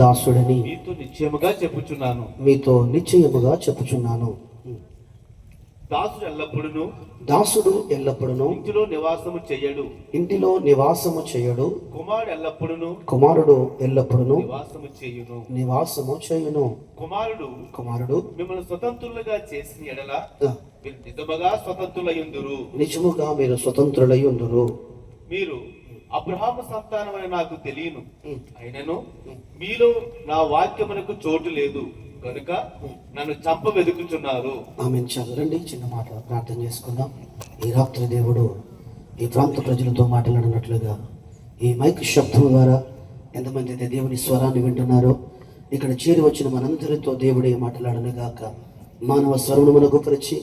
దాసుడని మీతో చెప్పుచున్నాను. మీతో నిశ్చయముగా చెప్పుచున్నాను. దాసుడు ఎల్లప్పుడును ఇంటిలో నివాసము చేయడు. కుమారుడు ఎల్లప్పుడును నివాసము చేయును. కుమారుడు మిమ్మల్ని స్వతంత్రులుగా చేసిన ఎడల నిజముగా మీరు స్వతంత్రులై ఉందురు. మీరు అబ్రహాము సంతానమని నాకు తెలియను, అయినను మీలో నా వాక్యమునకు చోటు లేదు కనుక నన్ను చంప వెతుకుచున్నారు. ఆమెను చదవండి. చిన్న మాట ప్రార్థన చేసుకుందాం. ఈ రాత్రి దేవుడు ఈ ప్రాంత ప్రజలతో మాట్లాడినట్లుగా ఈ మైక్ శబ్దం ద్వారా ఎంతమంది అయితే దేవుని స్వరాన్ని వింటున్నారో ఇక్కడ చేరి వచ్చిన మనందరితో దేవుడే మాట్లాడనుగాక. మానవ స్వరమును మనకు పరిచి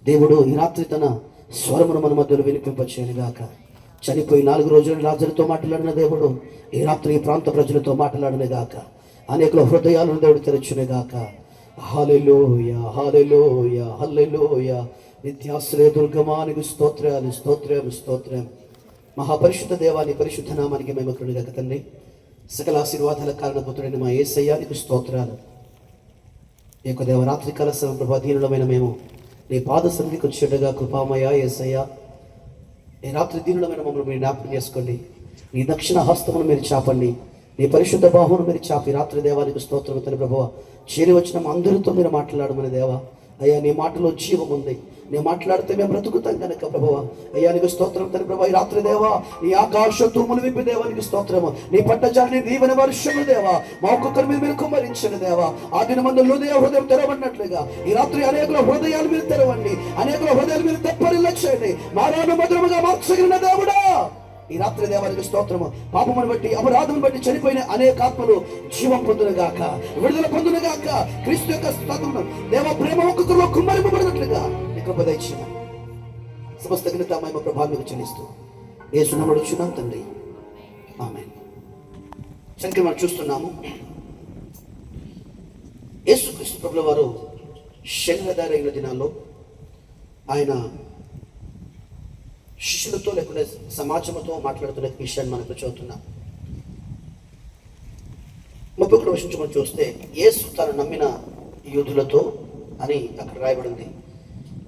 దేవుడు ఈ రాత్రి తన స్వరమును మన మధ్యలో వినిపింపచేయనుగాక. చనిపోయి 4 రోజులు లాజరుతో మాట్లాడిన దేవుడు ఈ రాత్రి ఈ ప్రాంత ప్రజలతో మాట్లాడనుగాక. అనేకుల హృదయాలను దేవుడు తెరచునుగాక. హల్లెలూయా, హల్లెలూయా, హల్లెలూయా. నిత్యాశ్రయ దుర్గమానికి స్తోత్రాలు, స్తోత్రం, స్తోత్రం. మహాపరిశుద్ధ దేవాని పరిశుద్ధ నామానికి మేము కృతజ్ఞతలు తండ్రి. సకల ఆశీర్వాదాల కారణభూతుడైన మా యేసయ్యానికి స్తోత్రాలు. ఈ యొక్క దేవరాత్రి కాల ప్రభాధీనులమైన మేము నీ పాద సన్నిధికి వచ్చేట్టుగా కృపామయ యేసయ్య. ఈ రాత్రి దీనులమైన మమ్మల్ని మీరు జ్ఞాపకం చేసుకోండి. నీ దక్షిణ హస్తమును మీరు చాపండి. నీ పరిశుద్ధ బాహువును మీరు చాపి రాత్రి దేవానికి స్తోత్రం తన ప్రభువ. చేరి వచ్చిన అందరితో మీరు మాట్లాడమని దేవా. అయ్యా నీ మాటలో జీవం ఉంది. నేను మాట్లాడితే మేము బ్రతుకుతాం కనుక ప్రభువ. అయ్యా నీకు స్తోత్రం తన ప్రభు. ఈ రాత్రి దేవా నీ ఆకాశ తూములు విప్పి దేవానికి స్తోత్రము. నీ పట్టజాలని దీవెన వర్షము దేవా మా ఒక్కొక్కరి మీద మీరు కుమ్మరించండి దేవా. ఆ దిన మందు హృదయం తెరవన్నట్లుగా ఈ రాత్రి అనేకుల హృదయాలు మీరు తెరవండి. అనేకుల హృదయాలు మీరు తెప్పరిల్ల చేయండి. మారాను మధురముగా మార్చగలిగిన దేవుడా ఈ రాత్రి దేవానికి స్తోత్రము. పాపమును బట్టి అపరాధమును బట్టి చనిపోయిన అనేక ఆత్మలు జీవం పొందునుగాక, విడుదల పొందునుగాక. క్రీస్తు యొక్క స్తోత్రము దేవ ప్రేమ ఒక్కొక్కరిలో కుమ్మరింపబడినట్లుగా నీ కృప దయచేయమని సమస్త ఘనత మహిమ ప్రభావం చెల్లిస్తూ యేసు నామమున అడుగుచున్నాం తండ్రి, ఆమేన్. సంఖ్య మనం చూస్తున్నాము. యేసుక్రీస్తు ప్రభుల వారు శరీరధారైన దినాల్లో ఆయన శిష్యులతో లేకుండా సమాజంతో మాట్లాడుతున్న విషయాన్ని మనకు చదువుతున్నాం. 31వ వచనం మనం చూస్తే యేసు తను నమ్మిన యూదులతో అని అక్కడ రాయబడింది.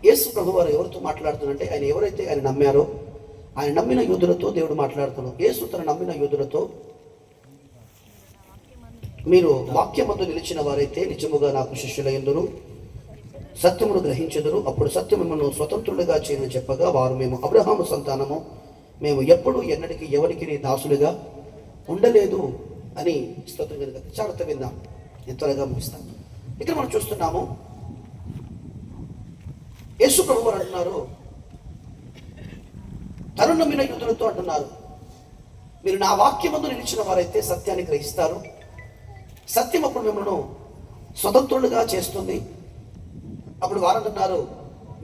యేసు ప్రభు వారు ఎవరితో మాట్లాడుతున్నారంటే ఆయన ఎవరైతే ఆయన నమ్మారో ఆయన నమ్మిన యూదులతో దేవుడు మాట్లాడుతున్నాడు. యేసు తను నమ్మిన యూదులతో మీరు వాక్యమందు నిలిచిన వారైతే నిజముగా నాకు శిష్యులయ్యుందురు, సత్యమును గ్రహించెదరు, అప్పుడు సత్యం మిమ్మల్ని స్వతంత్రులుగా చేయని చెప్పగా వారు మేము అబ్రహాము సంతానము, మేము ఎప్పుడు ఎన్నటికి ఎవరికి దాసులుగా ఉండలేదు అని స్తోత్రం కనుక జాగ్రత్త విందాం. నేను త్వరగా ముగిస్తాను. ఇక్కడ మనం చూస్తున్నాము యేసు ప్రభు వారు అంటున్నారు, తను నమ్మిన యూదులతో అంటున్నారు, మీరు నా వాక్యమందు నిలిచిన వారైతే సత్యాన్ని గ్రహిస్తారు, సత్యం అప్పుడు మిమ్మల్ని స్వతంత్రులుగా చేస్తుంది. అప్పుడు వారు అంటున్నారు,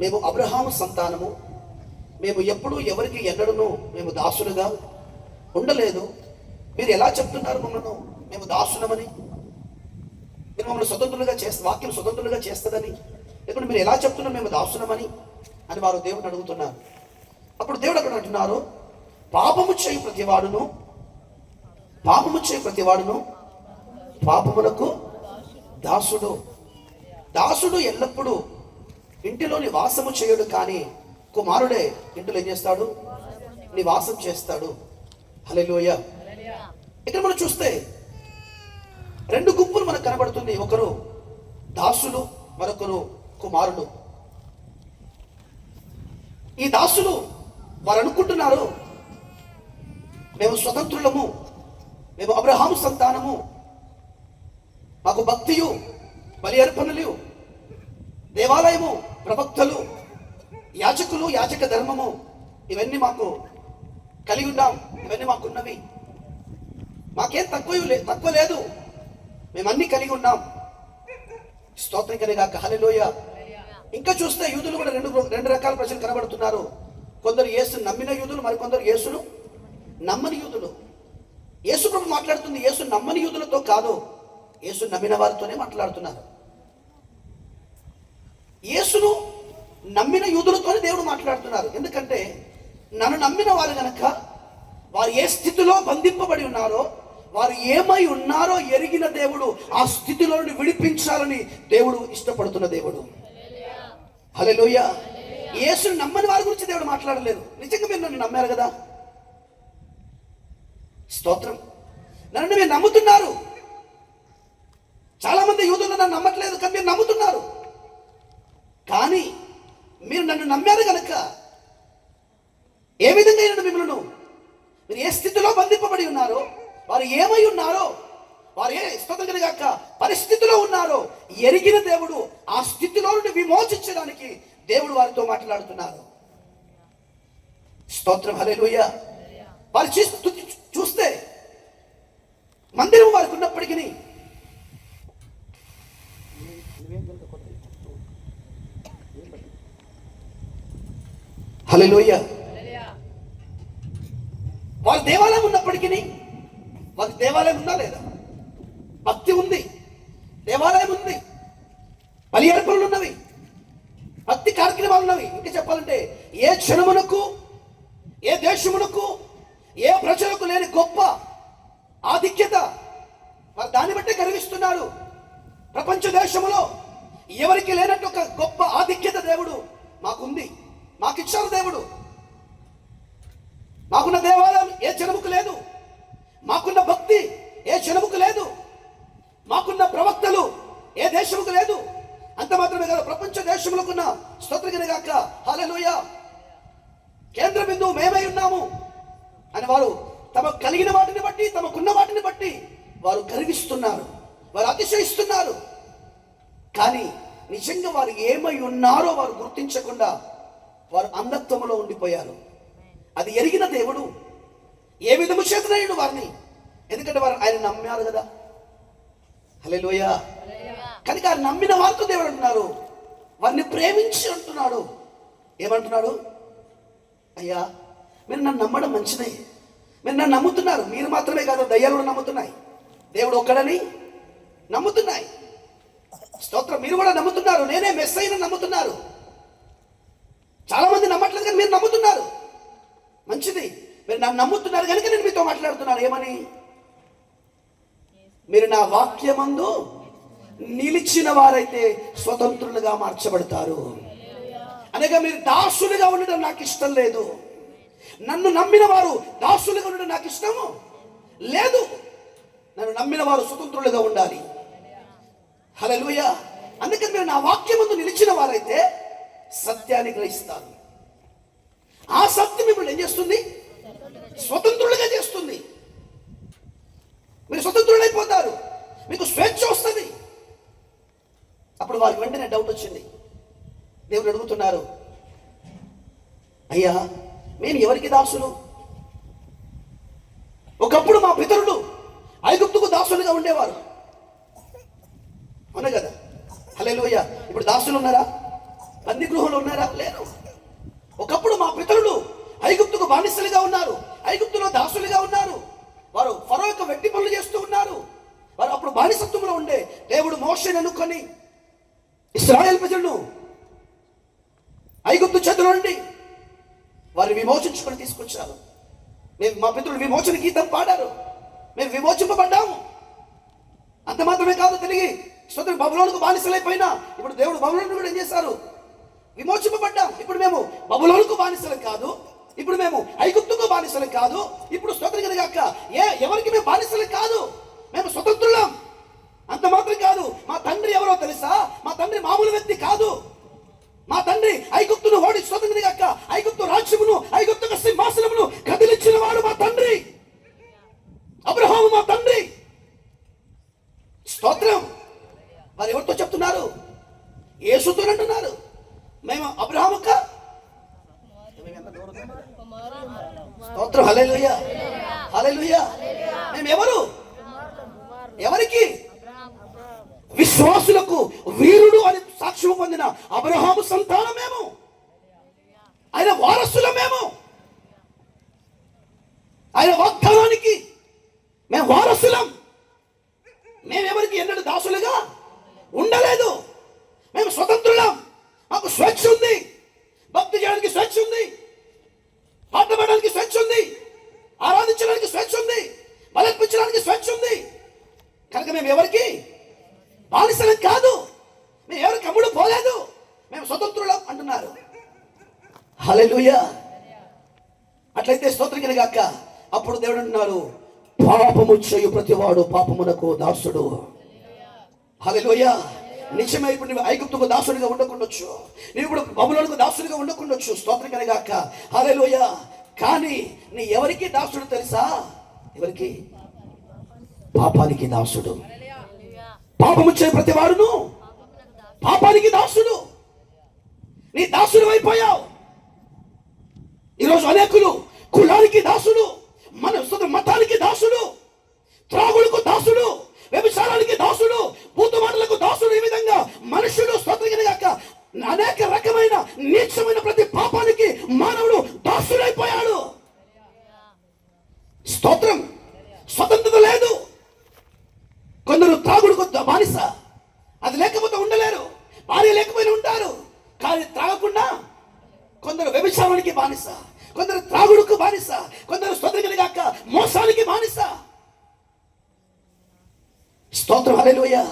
మేము అబ్రహాము సంతానము, మేము ఎప్పుడు ఎవరికి ఎన్నడను మేము దాసులుగా ఉండలేదు. మీరు ఎలా చెప్తున్నారు మమ్మల్ని మేము దాసులమని? మీరు మమ్మల్ని స్వతంత్రులుగా వాక్యం స్వతంత్రులుగా చేస్తుందని లేకుంటే మీరు ఎలా చెప్తున్నారు మేము దాసులమని అని వారు దేవుడిని అడుగుతున్నారు. అప్పుడు దేవుడు అక్కడ అంటున్నారు, పాపము చేయి ప్రతివాడును పాపములకు దాసుడు. దాసుడు ఎల్లప్పుడూ ఇంటిలో నివాసము చేయడు, కానీ కుమారుడే ఇంటిలో ఏం చేస్తాడు? నివాసం చేస్తాడు. హల్లెలూయా. ఇక్కడ మనం చూస్తే 2 గుంపులు మనకు కనబడుతుంది. ఒకరు దాసులు, మరొకరు కుమారుడు. ఈ దాసులు వారు అనుకుంటున్నారు, మేము స్వతంత్రులము, మేము అబ్రహాము సంతానము, మాకు భక్తియు బలి అర్పణలు, దేవాలయము, ప్రవక్తలు, యాజకులు, యాజక ధర్మము ఇవన్నీ మాకు కలిగి ఉన్నాం, ఇవన్నీ మాకున్నవి, మాకేం తక్కువ లేదు, మేము అన్ని కలిగి ఉన్నాం. స్తోత్రం కలిగాక. హల్లెలూయా. ఇంకా చూస్తే యూదులు కూడా రెండు రకాల ప్రజలు కనబడుతున్నారు. కొందరు యేసు నమ్మిన యూదులు, మరికొందరు యేసును నమ్మని యూదులు. యేసు ప్రభు మాట్లాడుతుంది యేసు నమ్మని యూదులతో కాదు, యేసు నమ్మిన వారితోనే మాట్లాడుతున్నారు. యేసును నమ్మిన యూదులతోనే దేవుడు మాట్లాడుతున్నారు. ఎందుకంటే నన్ను నమ్మిన వారు గనక వారు ఏ స్థితిలో బంధింపబడి ఉన్నారో, వారు ఏమై ఉన్నారో ఎరిగిన దేవుడు ఆ స్థితిలో నుండి విడిపించాలని దేవుడు ఇష్టపడుతున్న దేవుడు. హల్లెలూయా. యేసుని నమ్మని వారి గురించి దేవుడు మాట్లాడలేదు. నిజంగా మీరు నన్ను నమ్మారు కదా, స్తోత్రం. నన్ను మీరు నమ్ముతున్నారు. చాలా మంది యూదులు నన్ను నమ్మట్లేదు, కానీ మీరు నమ్ముతున్నారు. కానీ మీరు నన్ను నమ్మారు కనుక ఏ విధంగా అయినా మిమ్మల్ని, మీరు ఏ స్థితిలో బంధింపబడి ఉన్నారో, వారు ఏమై ఉన్నారో, వారు ఏ స్తోత్రం గాక పరిస్థితిలో ఉన్నారో ఎరిగిన దేవుడు ఆ స్థితిలో నుండి విమోచించడానికి దేవుడు వారితో మాట్లాడుతున్నారు. స్తోత్రం. హల్లెలూయా. వారు చూస్తే మందిరం వారికి ఉన్నప్పటికీ హల్లెలూయా, వాళ్ళ దేవాలయం ఉన్నప్పటికీ, వాళ్ళ దేవాలయం ఉందా లేదా? భక్తి ఉంది, దేవాలయం ఉంది, బలి అర్పణలు ఉన్నవి, భక్తి కార్యక్రమాలు ఉన్నవి. ఇంకా చెప్పాలంటే ఏ క్షణమునకు, ఏ దేశమునకు, ఏ ప్రజలకు లేని గొప్ప ఆధిక్యత మరి దాన్ని బట్టే గర్విస్తున్నారు. ప్రపంచ దేశంలో ఎవరికి లేనట్టు ఒక గొప్ప ఆధిక్యత దేవుడు మాకుంది, మాకిచ్చారు దేవుడు. మాకున్న దేవాలయం ఏ జనముకు లేదు, మాకున్న భక్తి ఏ జనముకు లేదు, మాకున్న ప్రవక్తలు ఏ దేశముకు లేదు. అంత మాత్రమే కాదు, ప్రపంచ దేశములకున్న స్తోత్రగిరి గాక హల్లెలూయా కేంద్ర బిందువు మేమై ఉన్నాము అని వారు తమకు కలిగిన వాటిని బట్టి, తమకున్న వాటిని బట్టి వారు గర్విస్తున్నారు, వారు అతిశయిస్తున్నారు. కానీ నిజంగా వారు ఏమై ఉన్నారో వారు గుర్తించకుండా వారు అంధత్వంలో ఉండిపోయారు. అది ఎరిగిన దేవుడు ఏ విధము చేతనయ్యాడు వారిని, ఎందుకంటే వారు ఆయన నమ్మారు కదా. హల్లెలూయా. కనుక ఆ నమ్మిన వారితో దేవుడు అంటున్నారు, వారిని ప్రేమించి అంటున్నాడు. ఏమంటున్నాడు? అయ్యా మీరు నన్ను నమ్మడం మంచిదే, మీరు నన్ను నమ్ముతున్నారు. మీరు మాత్రమే కాదు, దయ్యాలు కూడా నమ్ముతున్నాయి, దేవుడు ఒక్కడని నమ్ముతున్నాయి. స్తోత్రం. మీరు కూడా నమ్ముతున్నారు, నేనే మెస్సయ్యను నమ్ముతున్నారు. చాలా మంది నమ్మట్లేదు, కానీ మీరు నమ్ముతున్నారు. మంచిది, మీరు నన్ను నమ్ముతున్నారు కనుక నేను మీతో మాట్లాడుతున్నాను. ఏమని? మీరు నా వాక్యమందు నిలిచిన వారైతే స్వతంత్రులుగా మార్చబడతారు. అనగా మీరు దాసులుగా ఉండడం నాకు ఇష్టం లేదు. నన్ను నమ్మిన వారు దాసులుగా ఉండడం నాకు ఇష్టము లేదు. నన్ను నమ్మిన వారు స్వతంత్రులుగా ఉండాలి. హల్లెలూయా. అందుకని మీరు నా వాక్యమందు నిలిచిన వారైతే సత్యాన్ని గ్రహిస్తారు. ఆ సత్యం మిమ్మల్ని ఏం చేస్తుంది? స్వతంత్రులుగా చేస్తుంది. మీరు స్వతంత్రులైపోతారు, మీకు స్వేచ్ఛ వస్తుంది. అప్పుడు వారికి వెంటనే డౌట్ వచ్చింది. దేవుడు అడుగుతున్నారు, అయ్యా మేము ఎవరికి దాసులు? ఒకప్పుడు మా పితరులు ఐగుప్తుకు దాసులుగా ఉండేవారు, అవునా కదా? హల్లెలూయా. ఇప్పుడు దాసులు ఉన్నారా? బందీ గృహంలో ఉన్నారా? లేరు. ఒకప్పుడు మా పితరులు ఐగుప్తుకు బానిసలుగా ఉన్నారు, ఐగుప్తులో దాసులుగా ఉన్నారు. వారు ఫరో యొక్క వెట్టి పనులు చేస్తూ ఉన్నారు. వారు అప్పుడు బానిసత్వంలో ఉండే దేవుడు మోషేని అనుకొని ఇశ్రాయేల్ ప్రజలను ఐగుప్తు చేతిలో నుండి వారు విమోచించుకొని తీసుకొచ్చారు. మా పితరులు విమోచన గీతం పాడారు, మేము విమోచింపబడ్డాము. అంత మాత్రమే కాదు, తిరిగి స్తోత్రం బబులోనుకు బానిసలైపోయినా ఇప్పుడు దేవుడు బబులోను కూడా ఏం చేశారు? విమోచింపబడ్డాం. ఇప్పుడు మేము బబులోనుకు బానిసలు కాదు, ఇప్పుడు మేము ఐగుప్తుకు బానిసలు కాదు. ఇప్పుడు స్తోత్రం గాక ఎవరికి మేము బానిసలు కాదు, మేము స్వతంత్రులం. అంత మాత్రం కాదు, మా తండ్రి ఎవరో తెలుసా? మా తండ్రి మామూలు వ్యక్తి కాదు. మా తండ్రి ఐగుప్తును ఓడి స్తోత్రం గాక ఐగుప్తు రాజ్యమును, ఐగుప్తు సింహాసనమును కదిలించిన వాడు మా తండ్రి అబ్రహాము, మా తండ్రి. స్తోత్రం. వారు ఎవరితో చెప్తున్నారు? యేసుతో అంటున్నారు. మేము అబ్రహాము స్తోత్రం. హల్లెలూయా, హల్లెలూయా. మేము ఎవరు? ఎవరికి? విశ్వాసులకు వీరుడు అని సాక్ష్యం పొందిన అబ్రహాము సంతానం మేము, ఆయన వారసులం మేము. ఆయన వాగ్దానానికి మేము వారసులం. మేమెవరికి ఎన్నడూ దాసులుగా ఉండలేదు. మేము స్వతంత్రులం. మాకు స్వేచ్ఛ ఉంది, భక్తి చేయడానికి స్వేచ్ఛ ఉంది, పాట పాడడానికి స్వేచ్ఛ ఉంది, ఆరాధించడానికి స్వేచ్ఛ ఉంది, బలర్పించడానికి స్వేచ్ఛ కనుక మేము ఎవరికి బానిసలం కాదు, మేము ఎవరికి అమ్ముడు పోలేదు, మేము స్వతంత్రులం అంటున్నారు. హల్లెలూయా. అట్లయితే స్తోత్రం కలుగాక. అప్పుడు దేవుడు అంటున్నారు, పాపము చేయు ప్రతివాడు పాపమునకు దాసుడు. హల్లెలూయా. నిజమే. ఇప్పుడు నువ్వు ఐగుప్తుకు దాసుడిగా ఉండకుండొచ్చు, నువ్వు ఇప్పుడు బబులోనుకు దాసుడిగా ఉండకుండొచ్చు. స్తోత్రం కలుగాక. హల్లెలూయా. కానీ నీ ఎవరికి దాసుడు తెలుసా? ఎవరికి? పాపానికి దాసుడు. పాపము చేయ ప్రతి వాడును పాపానికి దాసుడు. నీ దాసుడు అయిపోయావు. ఈరోజు అనేకులు కులానికి దాసుడు, మన మతానికి దాసుడు, త్రాగుడుకు దాసుడు, వ్యభిచారానికి దాసుడు, బూతుమాటలకు దాసుడు. ఈ విధంగా మనుషులు స్తోత్రగాక అనేక రకమైన నీచమైన ప్రతి పాపానికి మానవుడు దాసుడైపోయాడు. స్తోత్రం. స్వతంత్రత లేదు. కొందరు త్రాగుడుకు బానిస, అది లేకపోతే ఉండలేరు. భార్య లేకపోయినా ఉంటారు, కానీ త్రాగకుండా. కొందరు వ్యభిచారానికి బానిస, కొందరు త్రాగుడుకు బానిస, కొందరు స్తోత్రగాక మోసానికి బానిస. స్తోత్రం. హల్లెలూయా.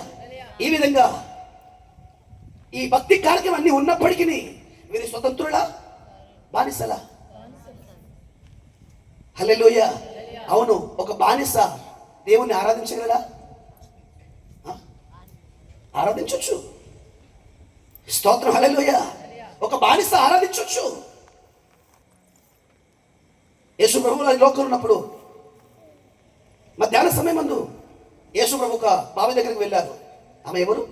ఈ విధంగా ఈ భక్తి కార్యక్రమం అన్ని ఉన్నప్పటికీ వీరి స్వతంత్రులా బానిసలా? హల్లెలూయా. అవును. ఒక బానిస దేవుణ్ణి ఆరాధించగలడా? ఆరాధించొచ్చు. స్తోత్రం. హల్లెలూయా. ఒక బానిస ఆరాధించొచ్చు. యేసు ప్రభువు ఈ లోకంలో ఉన్నప్పుడు మధ్యాహ్న సమయం ముందు యేసు ప్రభు ఒక బావి దగ్గరికి వెళ్ళారు. ఆమె ఎవరు?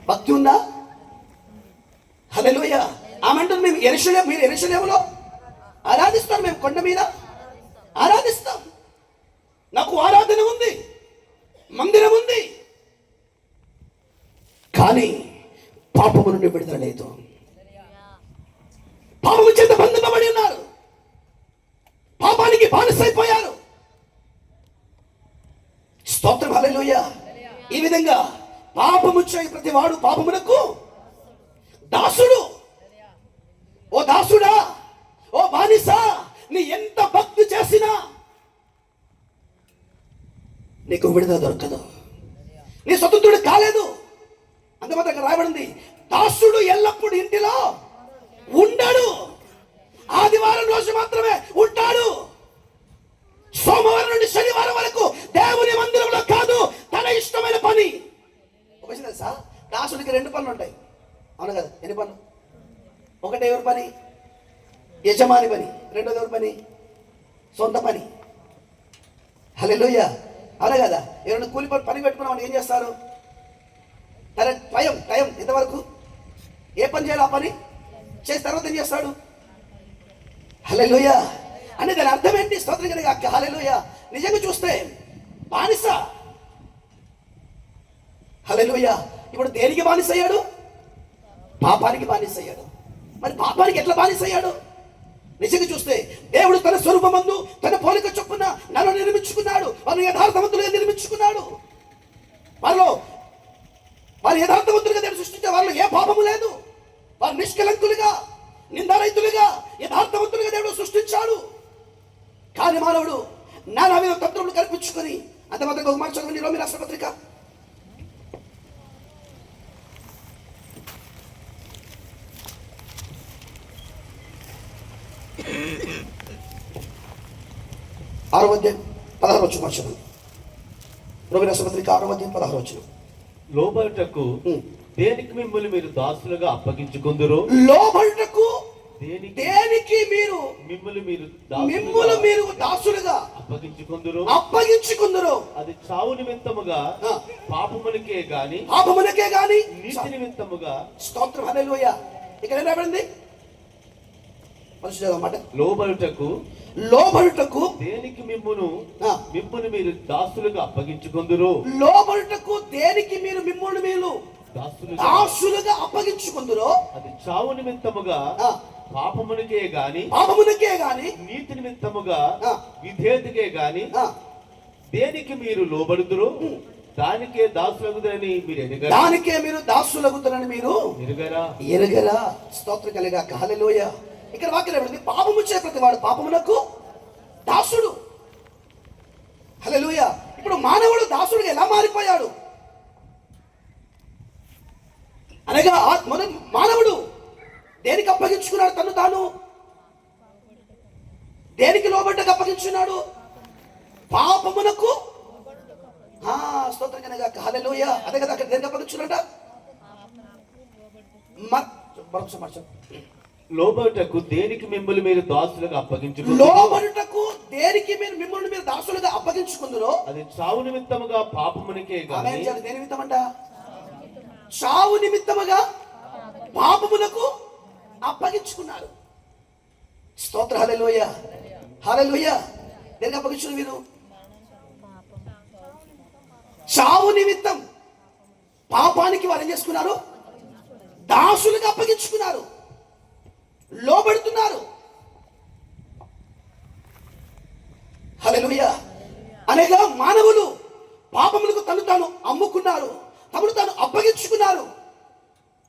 భక్తి ఉందా? హల్లెలూయా. ఆమె అంటుంది, మేము మీరు యెరూషలేములో ఆరాధిస్తాం, మేము కొండ మీద ఆరాధిస్తాం, నాకు ఆరాధన ఉంది, మందిరం ఉంది, కానీ పాపము నుండి విడుదల లేదు. పాపము చేత బంధింపబడి ఉన్నారు, పాపానికి బానిసైపోయారు. స్తోత్రం. హల్లెలూయా. ఈ విధంగా పాపము చేయ ప్రతి వాడు పాపమునకు దాసుడు. ఓ దాసుడా, ఓ బానిస, నీ ఎంత భక్తి చేసినా నీకు విడుదల దొరకదు. నీ స్వతంత్రుడు కాలేదు. అందువల్ల అక్కడ రాయబడింది, దాసుడు ఎల్లప్పుడూ ఇంటిలో ఉండడు, ఆదివారం రోజు మాత్రమే ఉంటాడు. సోమవారం నుండి శనివారం వరకు దేవుని మందిరంలో కాదు, తన ఇష్టమైన పని. ఒక విషయం తెలుసా? దాసుడికి 2 పనులు ఉంటాయి. అవును కదా? ఎన్ని పనులు? ఒకటి ఎవరి పని? యజమాని పని. రెండోది ఎవరి పని? సొంత పని. హల్లెలూయా. అవునా కదా? ఎవరైనా కూలి పని పెట్టుకున్నామని ఏం చేస్తారు? తన టైం ఇంతవరకు ఏ పని చేయాలి ఆ పని చేసి తర్వాత ఏం చేస్తాడు? హల్లెలూయా. అంటే దాని అర్థం ఏంటి? స్తోత్రం కలుగాక. హల్లెలూయా. నిజంగా చూస్తే బానిస. హల్లెలూయా. ఇప్పుడు దేనికి బానిస అయ్యాడు? పాపానికి బానిస అయ్యాడు. మరి పాపానికి ఎట్లా బానిస అయ్యాడు? నిజంగా చూస్తే దేవుడు తన స్వరూపమందు తన పోలిక చొప్పున నన్ను నిర్మించుకున్నాడు. వారు యథార్థవంతులుగా నిర్మించుకున్నాడు. వారు యథార్థవంతులుగా దేవుడు సృష్టించే వాళ్ళు ఏ పాపము లేదు. వారు నిష్కలంకులుగా, నిందారహితులుగా, యథార్థవంతులుగా దేవుడు సృష్టించాడు. కానీ మానవుడు నానా విధ తంత్రములు కల్పించుకొని అంత మాత్రం ఒక మాట చదవండి. రోమీ రాష్ట్ర పత్రిక 6వ అధ్యాయం 16వ వచనం. రోమీ రాష్ట్ర పత్రిక 6వ అధ్యాయం 16వ వచనం. లోబడుటకు దేనికి మిమ్మల్ని మీరు దాసులుగా అప్పగించుకొందురో? లోబడుటకు దేనికి మిమ్మల్ని మీరు దాసులుగా అప్పగించుకొందురో? అది చావు నిమిత్తముగా పాపమునకే గాని నీతి నిమిత్తముగా. స్తోత్రం. హల్లెలూయా. ఇక్కడ ఏం రాబడింది? మాట. లోబడుటకు దేనికి మిమ్మల్ని మీరు దాసులుగా అప్పగించుకొందురో? లోబడుటకు దేనికి మిమ్మల్ని మీరు దాసులుగా అప్పగించుకొందురో? అది చావు నిమిత్తముగా పాపమునకే గాని నీతి నిమిత్తముగా విధేయతకే గాని దేనికి మీరు లోబడుదురో దానికే దాసులగుదరని మీరు ఎరగరా. స్తోత్రం కలుగాక. హల్లెలూయా. ఇక్కడ వాక్యం ఏమిటి? పాపము చే ప్రతి వాడు పాపమునకు దాసుడు. హల్లెలూయా. మానవుడు దాసుడిగా ఎలా మారిపోయాడు అనగా మానవుడు దేనికి అప్పగించుకున్నాడు? తను తాను దేనికి లోబడ్డకు అప్పగించున్నాడు? పాపమునకు. స్తోత్రం కనుక హల్లెలూయా. అదే కదా అక్కడ దేనికి అప్పగించున్నాడ? లోబడుటకు దేనికి మిమ్మల్ని మీరు దాసులుగా అప్పగించుకున్నారు? లోబడుటకు దేనికి మిమ్మల్ని మీరు దాసులుగా అప్పగించుకుందరో అది చావు నిమిత్తముగా పాపమునికే గాని. దేని నిమిత్తమంట? చావు నిమిత్తముగా పాపమునకు అప్పగించుకున్నారు. స్తోత్ర హల్లెలూయా, హల్లెలూయా. దేనికి అప్పగించుకున్నారు మీరు? చావు నిమిత్తం పాపానికి వారు ఏం చేసుకున్నారు? దాసులుగా అప్పగించుకున్నారు, లోబడుతున్నారు. హల్లెలూయా. అనగా మానవులు పాపములకు తను తాను అమ్ముకున్నారు, తమను తాను అప్పగించుకున్నారు.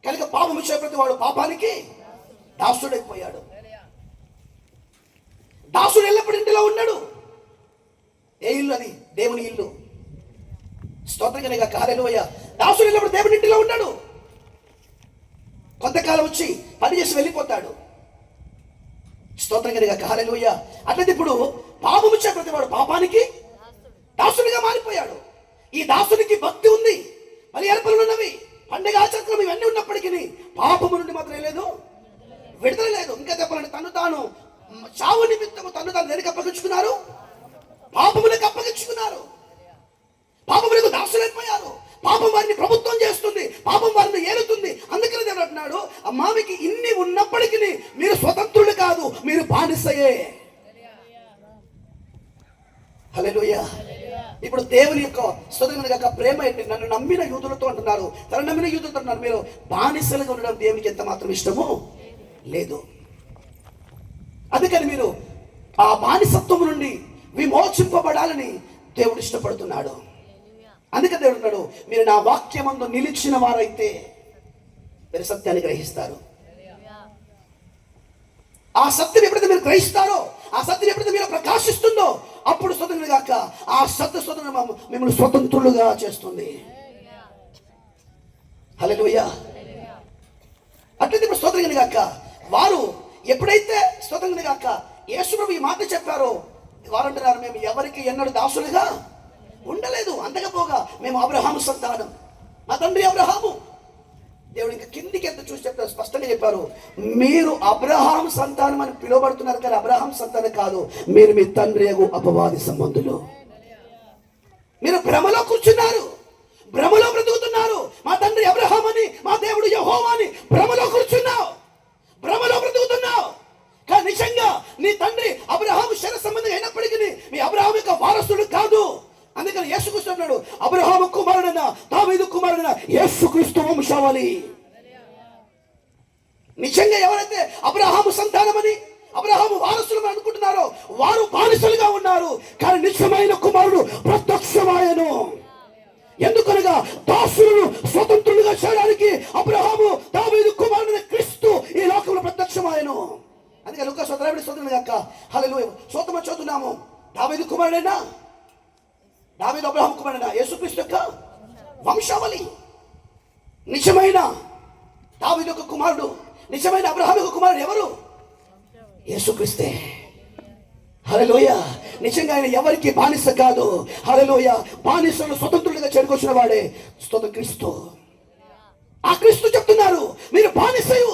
కనుక పాపము చేసే ప్రతి వాడు పాపానికి దాసుడైపోయాడు. దాసుడు ఎల్లప్పుడు ఇంటిలో ఉన్నాడు. ఏ ఇల్లు అది? దేవుని ఇల్లు. స్తోత్రం కనుక హల్లెలూయా. దాసుడు ఎల్లప్పుడు దేవుని ఇంటిలో ఉన్నాడు. కొంతకాలం వచ్చి పని చేసి వెళ్ళిపోతాడు. స్తోత్రం కనుక హల్లెలూయా. అట్లయితే ఇప్పుడు పాపము చేసే ప్రతి వాడు పాపానికి దాసుడిగా మారిపోయాడు. ఈ దాసునికి భక్తి ఉంది, మరి ఏర్పరులు ఉన్నవి, పండుగ ఆచరణలు ఇవన్నీ ఉన్నప్పటికీ పాపము నుండి మాత్రం లేదు, విడుదల లేదు. ఇంకా చెప్పాలంటే తను తాను చావు నిమిత్తము తను తాను దేనికి అప్పగించుకున్నారు? పాపములకు అప్పగించుకున్నారు. పాపములకు దాసులైపోయారు. పాపం వారిని ప్రభుత్వం చేస్తుంది, పాపం వారిని ఏలుతుంది. అందుకని దేవుడు అంటున్నాడు, అమ్మావికి ఇన్ని ఉన్నప్పటికీ మీరు స్వతంత్రులు కాదు, మీరు బానిసయే. హల్లెలూయా. ఇప్పుడు దేవుని యొక్క స్తుతిని యొక్క ప్రేమ ఏంటి? నన్ను నమ్మిన యూదులతో అంటున్నారు, తన నమ్మిన యూదులతో అంటున్నారు, మీరు బానిసలుగా ఉండడం దేవునికి ఎంత మాత్రం ఇష్టమో లేదు. అందుకని మీరు ఆ బానిసత్వం నుండి విమోచింపబడాలని దేవుడు ఇష్టపడుతున్నాడు. అందుకే దేవుడు అన్నాడు, మీరు నా వాక్యమందు నిలిచిన వారైతే మీరు సత్యాన్ని గ్రహిస్తారు. ఆ సత్యం ఎప్పుడైతే మీరు గ్రహిస్తారో, ఆ సత్యం ఎప్పుడైతే మీరు ప్రకాశిస్తుందో, అప్పుడు స్వతంత్రులు కాక ఆ సత్య మిమ్మల్ని స్వతంత్రులుగా చేస్తుంది. హల్లెలూయా. అట్లయితే ఇప్పుడు స్తోత్రం కాక వారు ఎప్పుడైతే స్తోత్రం కాక యేసు ప్రభు ఈ మాట చెప్పారో, వారు అంటున్నారు, మేము ఎవరికి ఎన్నడూ దాసులుగా ఉండలేదు. అంతకపోగా మేము అబ్రహాము సంతానం, మా తండ్రి అబ్రహాము. దేవుడు ఇంకా కిందికి ఎంత చూసి చెప్తారు, స్పష్టంగా చెప్పారు, మీరు అబ్రహాం సంతానం అని పిలువబడుతున్నారు, కానీ అబ్రహాం సంతానం కాదు, మీరు మీ తండ్రి అపవాది సంబంధులు. మీరు భ్రమలో కూర్చున్నారు, భ్రమలో బ్రతుకుతున్నారు. మా తండ్రి అబ్రహాం అని, మా దేవుడు యెహోవా అని భ్రమలో కూర్చున్నావు, భ్రమలో బ్రతుకుతున్నావు. కానీ నిజంగా నీ తండ్రి అబ్రహాము శరీర సంబంధం అయినప్పటికీ మీ అబ్రహాం యొక్క వారసుడు కాదు. అందుకని యేసుక్రీస్తు అన్నాడు, అబ్రహాము కుమారుడైన దావీదు కుమారుడైన యేసుక్రీస్తు వంశావళి. నిజంగా ఎవరైతే అబ్రహాము సంతానమని, అబ్రహాము వారసులు అనుకుంటున్నారో వారు బానిసలుగా ఉన్నారు. కానీ నిజమైన కుమారుడు ప్రత్యక్షమాయను. ఎందుకనగా దాసులను స్వతంత్రులుగా చేయడానికి అబ్రహాము దావీదు కుమారుడైన క్రీస్తు ఈ లోకంలో ప్రత్యక్షమాయను. అందుకే లూకా సోదరుడు సోదరుడు గాక హల్లెలూయా. సోతమ చదువుతున్నాము, దావీదు కుమారుడైనా, దావీదు అబ్రహాము కుమారుడైన యేసుక్రీస్తు యొక్క వంశావళి. నిజమైన దావీదు యొక్క కుమారుడు, నిజమైన అబ్రహాము యొక్క కుమారుడు ఎవరు? యేసుక్రీస్తే. హల్లెలూయా. నిజంగా ఆయన ఎవరికి బానిస కాదు. హల్లెలూయా. బానిసలను స్వతంత్రులుగా చేరుకొచ్చిన వాడే స్తోత్రం క్రీస్తు. ఆ క్రీస్తు చెప్తున్నారు, మీరు బానిసయు,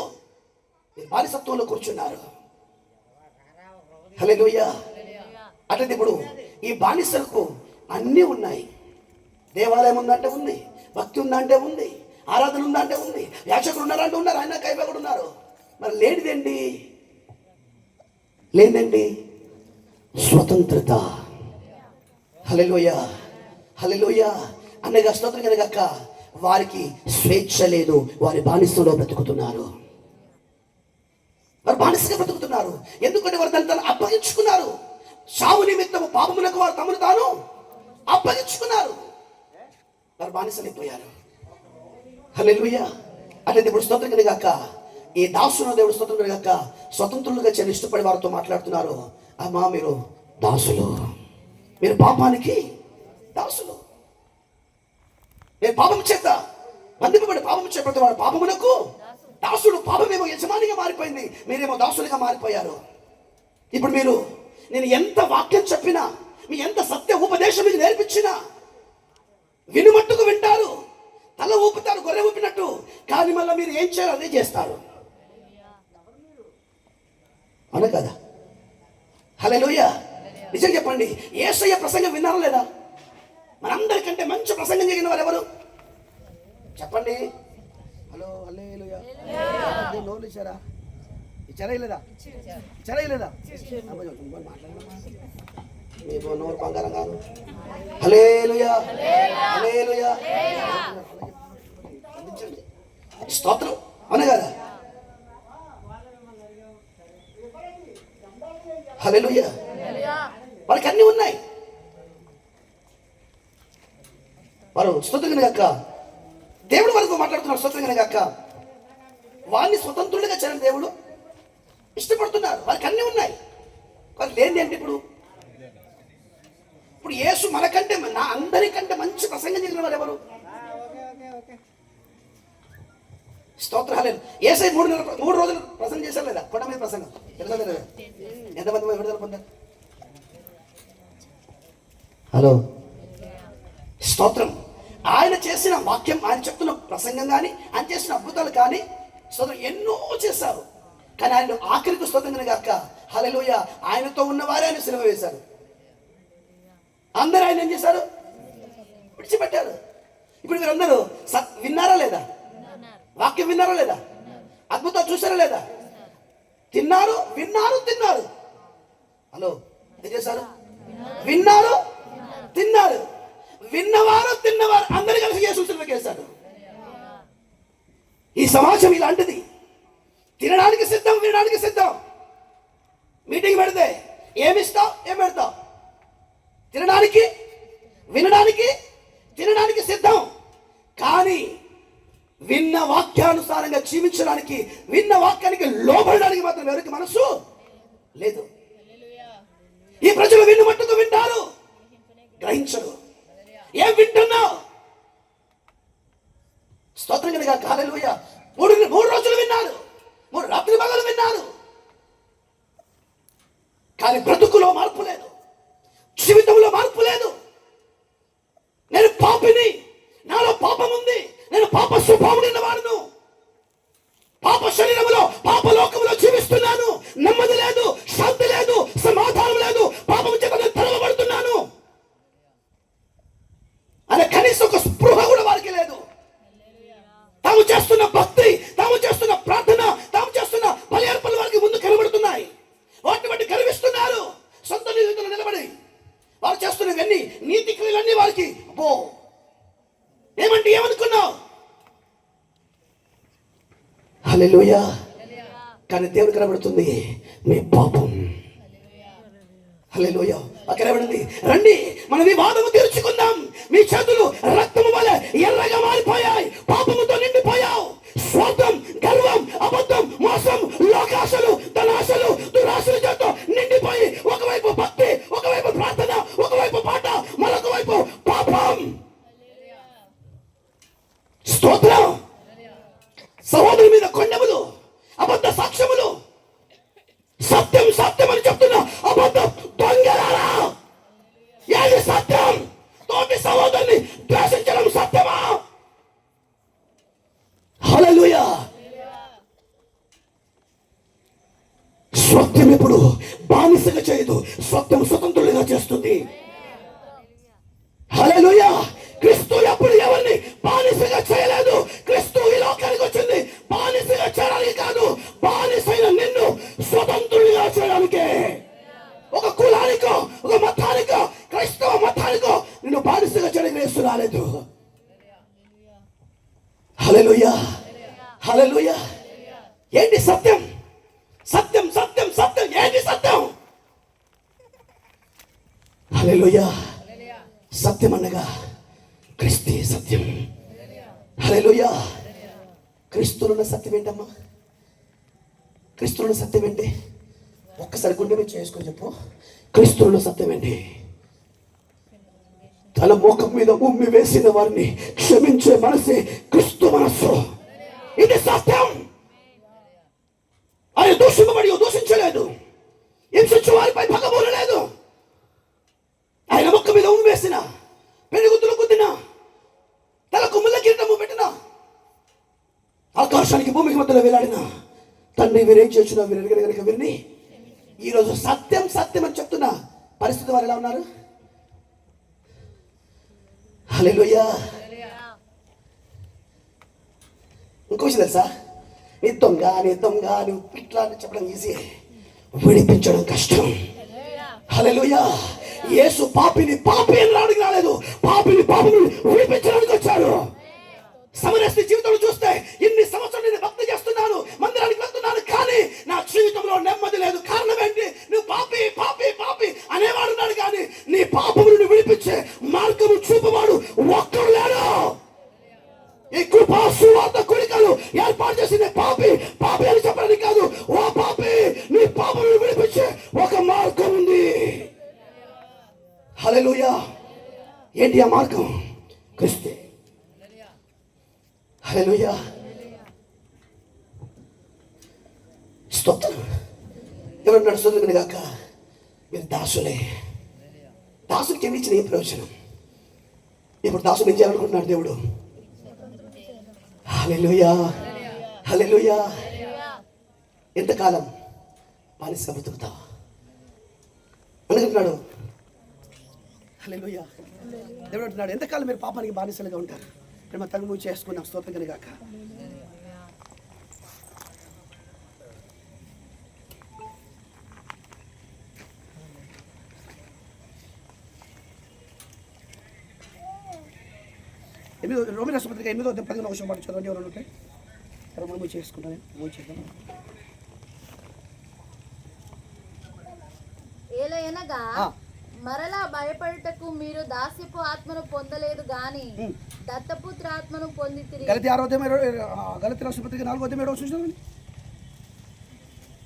మీరు బానిసత్వంలో కూర్చున్నారు. హల్లెలూయా. అట్లయితే ఇప్పుడు ఈ బానిసలకు అన్నీ ఉన్నాయి. దేవాలయం ఉందంటే ఉంది, భక్తి ఉందంటే ఉంది, ఆరాధన ఉందంటే ఉంది, యాచకులు ఉన్నారంటే ఉన్నారు, ఆయన కైపకుడు ఉన్నారు. మరి లేనిదేంటి? లేదండి స్వతంత్రత. హల్లెలూయా, హల్లెలూయా. అనగా స్తోత్రం కనుక వారికి స్వేచ్ఛ లేదు, వారి బానిసలో బ్రతుకుతున్నారు, వారు బానిసగా బ్రతుకుతున్నారు. ఎందుకంటే వారు తను అప్పగించుకున్నారు. చావు నిమిత్తము పాపమునకు వారు తమను తాను అప్పగించుకున్నారు, వారు బానిసలైపోయారు. హల్లెలూయా. అంటే ఇప్పుడు స్తోత్రం కనుక ఈ దాసును దేవుడు స్తోత్రం కనుక స్వతంత్రులుగా చాలా ఇష్టపడి వారితో మాట్లాడుతున్నారు. అమ్మా మీరు దాసులు, మీరు పాపానికి దాసులు. నేను పాపం చేత బంధింపబడి పాపం చేత ప్రతి వాడు పాపమునకు దాసుడు. పాపమేమో యజమానిగా మారిపోయింది, మీరేమో దాసులుగా మారిపోయారు. ఇప్పుడు మీరు నేను ఎంత వాక్యం చెప్పినా, మీ ఎంత సత్య ఉపదేశం మీకు నేర్పించినా వినుమట్టుకు వింటారు, తల ఊపుతారు గొర్రె ఊపినట్టు. కానీ మళ్ళీ మీరు ఏం చేయాలో అదే చేస్తారు, అవునా కదా? హల్లెలూయా. నిజం చెప్పండి, యేసయ్య ప్రసంగం విన్నారా లేదా? మనందరికంటే మంచి ప్రసంగం జరిగిన వారు ఎవరు చెప్పండి? హలో, హల్లెలూయా. నోరు ఇచ్చారా? ఇచ్చారా లేదా? ఇచ్చారా లేదా? మీకు నోరు బంగారం కాదు. హల్లెలూయా, హల్లెలూయా. స్తోత్రం, అవునా కదా? హల్లెలూయా. వాళ్ళకి అన్నీ ఉన్నాయి. వారు స్తోత్రం గాక, దేవుడు వరకు మాట్లాడుతున్నారు. స్తోత్రం గాక, వారిని స్వతంత్రుడిగా చేయడం దేవుడు ఇష్టపడుతున్నారు. వారికి అన్నీ ఉన్నాయి, వారికి లేని అంటే ఇప్పుడు యేసు మనకంటే నా అందరికంటే మంచి ప్రసంగం చేసిన వారు ఎవరు? స్తోత్రాలు. యేసయ్య 3 రోజులు ప్రసంగం చేశారు లేదా? కొండ మీద ప్రసంగం తెలుసా లేదా? ఎంతమంది విడుదల పొందారు? హలో, స్తోత్రం. ఆయన చేసిన వాక్యం, ఆయన చెప్తున్న ప్రసంగం కానీ, ఆయన చేసిన అద్భుతాలు కానీ స్తోత్రం ఎన్నో చేశారు. కానీ ఆయన ఆఖరికి స్తోత్రం గాక, హల్లెలూయా, ఆయనతో ఉన్నవారే ఆయన సిలువ వేశారు. అందరూ ఆయన ఏం చేశారు? విడిచిపెట్టారు. ఇప్పుడు మీరు అందరూ విన్నారా లేదా? వాక్యం విన్నారా లేదా? అద్భుతాలు చూసారా లేదా? తిన్నారు, విన్నారు, తిన్నారు. హలో, ఏం చేశారు? విన్నారు, తిన్నారు. విన్నవారు, తిన్నవారు అందరూ కలిసి యేసు సిలువకి వేశారు. ఈ సమాజం ఇలాంటిది. తినడానికి సిద్ధం, వినడానికి సిద్ధం. మీటింగ్ పెడితే ఏమిస్తావు, ఏం పెడతావు? తినడానికి, వినడానికి, తినడానికి సిద్ధం. కానీ విన్న వాక్యానుసారంగా జీవించడానికి, విన్న వాక్యానికి లోబడడానికి మాత్రం ఎవరికి మనసు లేదు. ఈ ప్రజలు విన్న మట్టుకు వింటారు, గ్రహించరు. ఏం వింటున్నావు? స్తోత్రం కనుక హల్లెలూయా. 3 రోజులు విన్నారు, 3 రాత్రి పగలు విన్నారు. కానీ బ్రతుకులో మార్పు లేదు, జీవితంలో మార్పు లేదు. నేను పాపిని, నాలో పాపం ఉంది, నేను పాప స్వభావం వాడును, పాప శరీరంలో, పాప లోకంలో జీవిస్తున్నాను. నెమ్మది లేదు, శాంతి లేదు, సమాధానం లేదు, పాపం చేత నేను తరగబడుతున్నాను అనే కనీసం ఒక స్పృహ కూడా వారికి లేదు. తాము చేస్తున్న భక్తి, తాము చేస్తున్న ప్రార్థన, తాము చేస్తున్న బలి అర్పణలు వారికి ముందు కనబడుతున్నాయి. వాటిని బట్టి గర్విస్తున్నారు. సొంత నీతిలో నిలబడి వారు చేస్తున్నవన్నీ, నీతి క్రియలన్నీ వారికి అబ్బో ఏమంటే ఏమనుకున్నావు? హల్లెలూయా. కానీ దేవుడు కనబడుతుంది మీ పాపం. హల్లెలూయా. కనబడింది. రండి మన వివాదము తీర్చుకుందాం. మీ చేతులు రక్తము వలె ఎర్రగా మారిపోయాయి, పాపముతో నిండిపోయావు. స్వార్థం, గర్వం, అబద్ధం, మోసం, లోకాశలు, ధనాశలు, దురాశల చేత నిండిపోయి, ఒకవైపు భక్తి, ఒకవైపు ప్రార్థన, ఒకవైపు పాట, మరొక వైపు పాపం. స్తోత్రం. సహోదరు మీద కొండములు, అబద్ధ సాక్ష్యములు, సత్యం సత్యం అని చెప్తున్నా అబద్ధ దొంగలారా. ఏది సత్యం? తోటి సహోదరుని ద్వేషించడం సత్యమా? హల్లెలూయా. సత్యం ఎప్పుడు బానిసగా చేయదు, సత్యం స్వతంత్రులుగా చేస్తుంది. హల్లెలూయా. క్రీస్తు ఎప్పుడు ఎవరిని బానిసగా చేయలేదు. క్రీస్తు ఈ లోకానికి వచ్చింది బానిసగా చేయడానికి కాదు, బానిసైన నిన్ను స్వతంత్రులుగా చేయడానికే. ఒక కులానికో, ఒక మతానికో, క్రైస్తవ మతానికో నిన్ను బానిసగా చేయడానికి యేసు రాలేదు. హల్లెలూయా, హల్లెలూయా. ఏంటి సత్యం? సత్యం సత్యం సత్యం. ఏంటి సత్యం? హల్లెలూయా. సత్యం అనగా క్రీస్తే సత్యం. హల్లెలూయా. క్రీస్తులున్న సత్యం ఏంటమ్మా? క్రీస్తులున్న సత్యం ఏంటి? ఒక్కసారి గుండె మీద చేసుకొని చెప్పు. క్రీస్తులున్న సత్యం ఏంటి? తన ముఖం మీద ఉమ్మి వేసిన వారిని క్షమించే మనసే క్రీస్తు మనస్సు. ఇది సత్యం. ఆయన దూషింపబడి దూషించలేదు, హింసించు వారిపై పగబోరలేదు. ఆయన ముఖం మీద ఉమ్మి వేసిన, పెనుగుద్దులు గుద్దిన, తలకు ముళ్ళ కిరీటము పెట్టిన, ఆకాశానికి భూమికి మధ్యలో వేలాడిన తండ్రి వీరేం చేస్తున్నా వీరు కనుక వీరిని ఈరోజు సత్యం సత్యం అని చెప్తున్న పరిస్థితి వారు ఎలా ఉన్నారు? హల్లెలూయా. ఇంకో విషయం తెలుసా? నీ దొంగ నువ్వు ఇట్లా అని చెప్పడం ఈజీ, విడిపించడం కష్టం. హల్లెలూయా. యేసు పాపిని పాపి అని రాలేదు, పాపిని పాపని విడిపించడానికి వచ్చాడు. సమరస్తి జీవితంలో చూస్తే ఇన్ని సంవత్సరాలు నేను భక్తి చేస్తున్నాను, మందిరానికి వెళ్తున్నాను, కానీ నా జీవితంలో నెమ్మది లేదు. కారణం ఏంటి? నువ్వు పాపి పాపి పాపి అనేవాడు ఉన్నాడు, కానీ నీ పాపమును విడిపించే మార్గము చూపవాడు ఒక్కడు లేడు. ఈ కృపా సువార్త కూడికలు ఏర్పాటు చేసింది పాపి పాపి అని చెప్పడానికి కాదు. ఓ పాపి, నీ పాపమును విడిపించే ఒక మార్గం ఉంది. హల్లెలూయా. ఏంటి ఆ మార్గం? క్రీస్తే. హల్లెలూయా. స్తోత్రం. ఎవరు నడుస్తుంది కాక మీరు దాసులే. దాసులకి ఏమి ఇచ్చిన ఏ ప్రయోజనం? ఇప్పుడు దాసులు ఏం చేయాలనుకుంటున్నాడు దేవుడు? హల్లెలూయా. హల్లెలూయా. ఎంతకాలం బానిసగా బ్రతుకుతావు అనుకుంటున్నాడు? హల్లెలూయా. దేవుడు అంటున్నాడు, ఎంతకాలం మీరు పాపానికి బానిసలుగా ఉంటారు? ప్రేమ తను చేసుకున్నాం. స్తోత్రం కనుగాక. రోమి రాష్ట్ర పత్రిక 8:11 పాటు చదవండి. ఎవరు ఉంటే మనం చేసుకుంటాను. మూవ్ చేద్దాం. ఏలయనగా మరలా భయపడుటకు మీరు దాస్యపు ఆత్మను పొందలేదు గాని దత్తపుత్ర ఆత్మను పొందితిరి. గలతీ రాష్ట్ర పత్రిక 4:7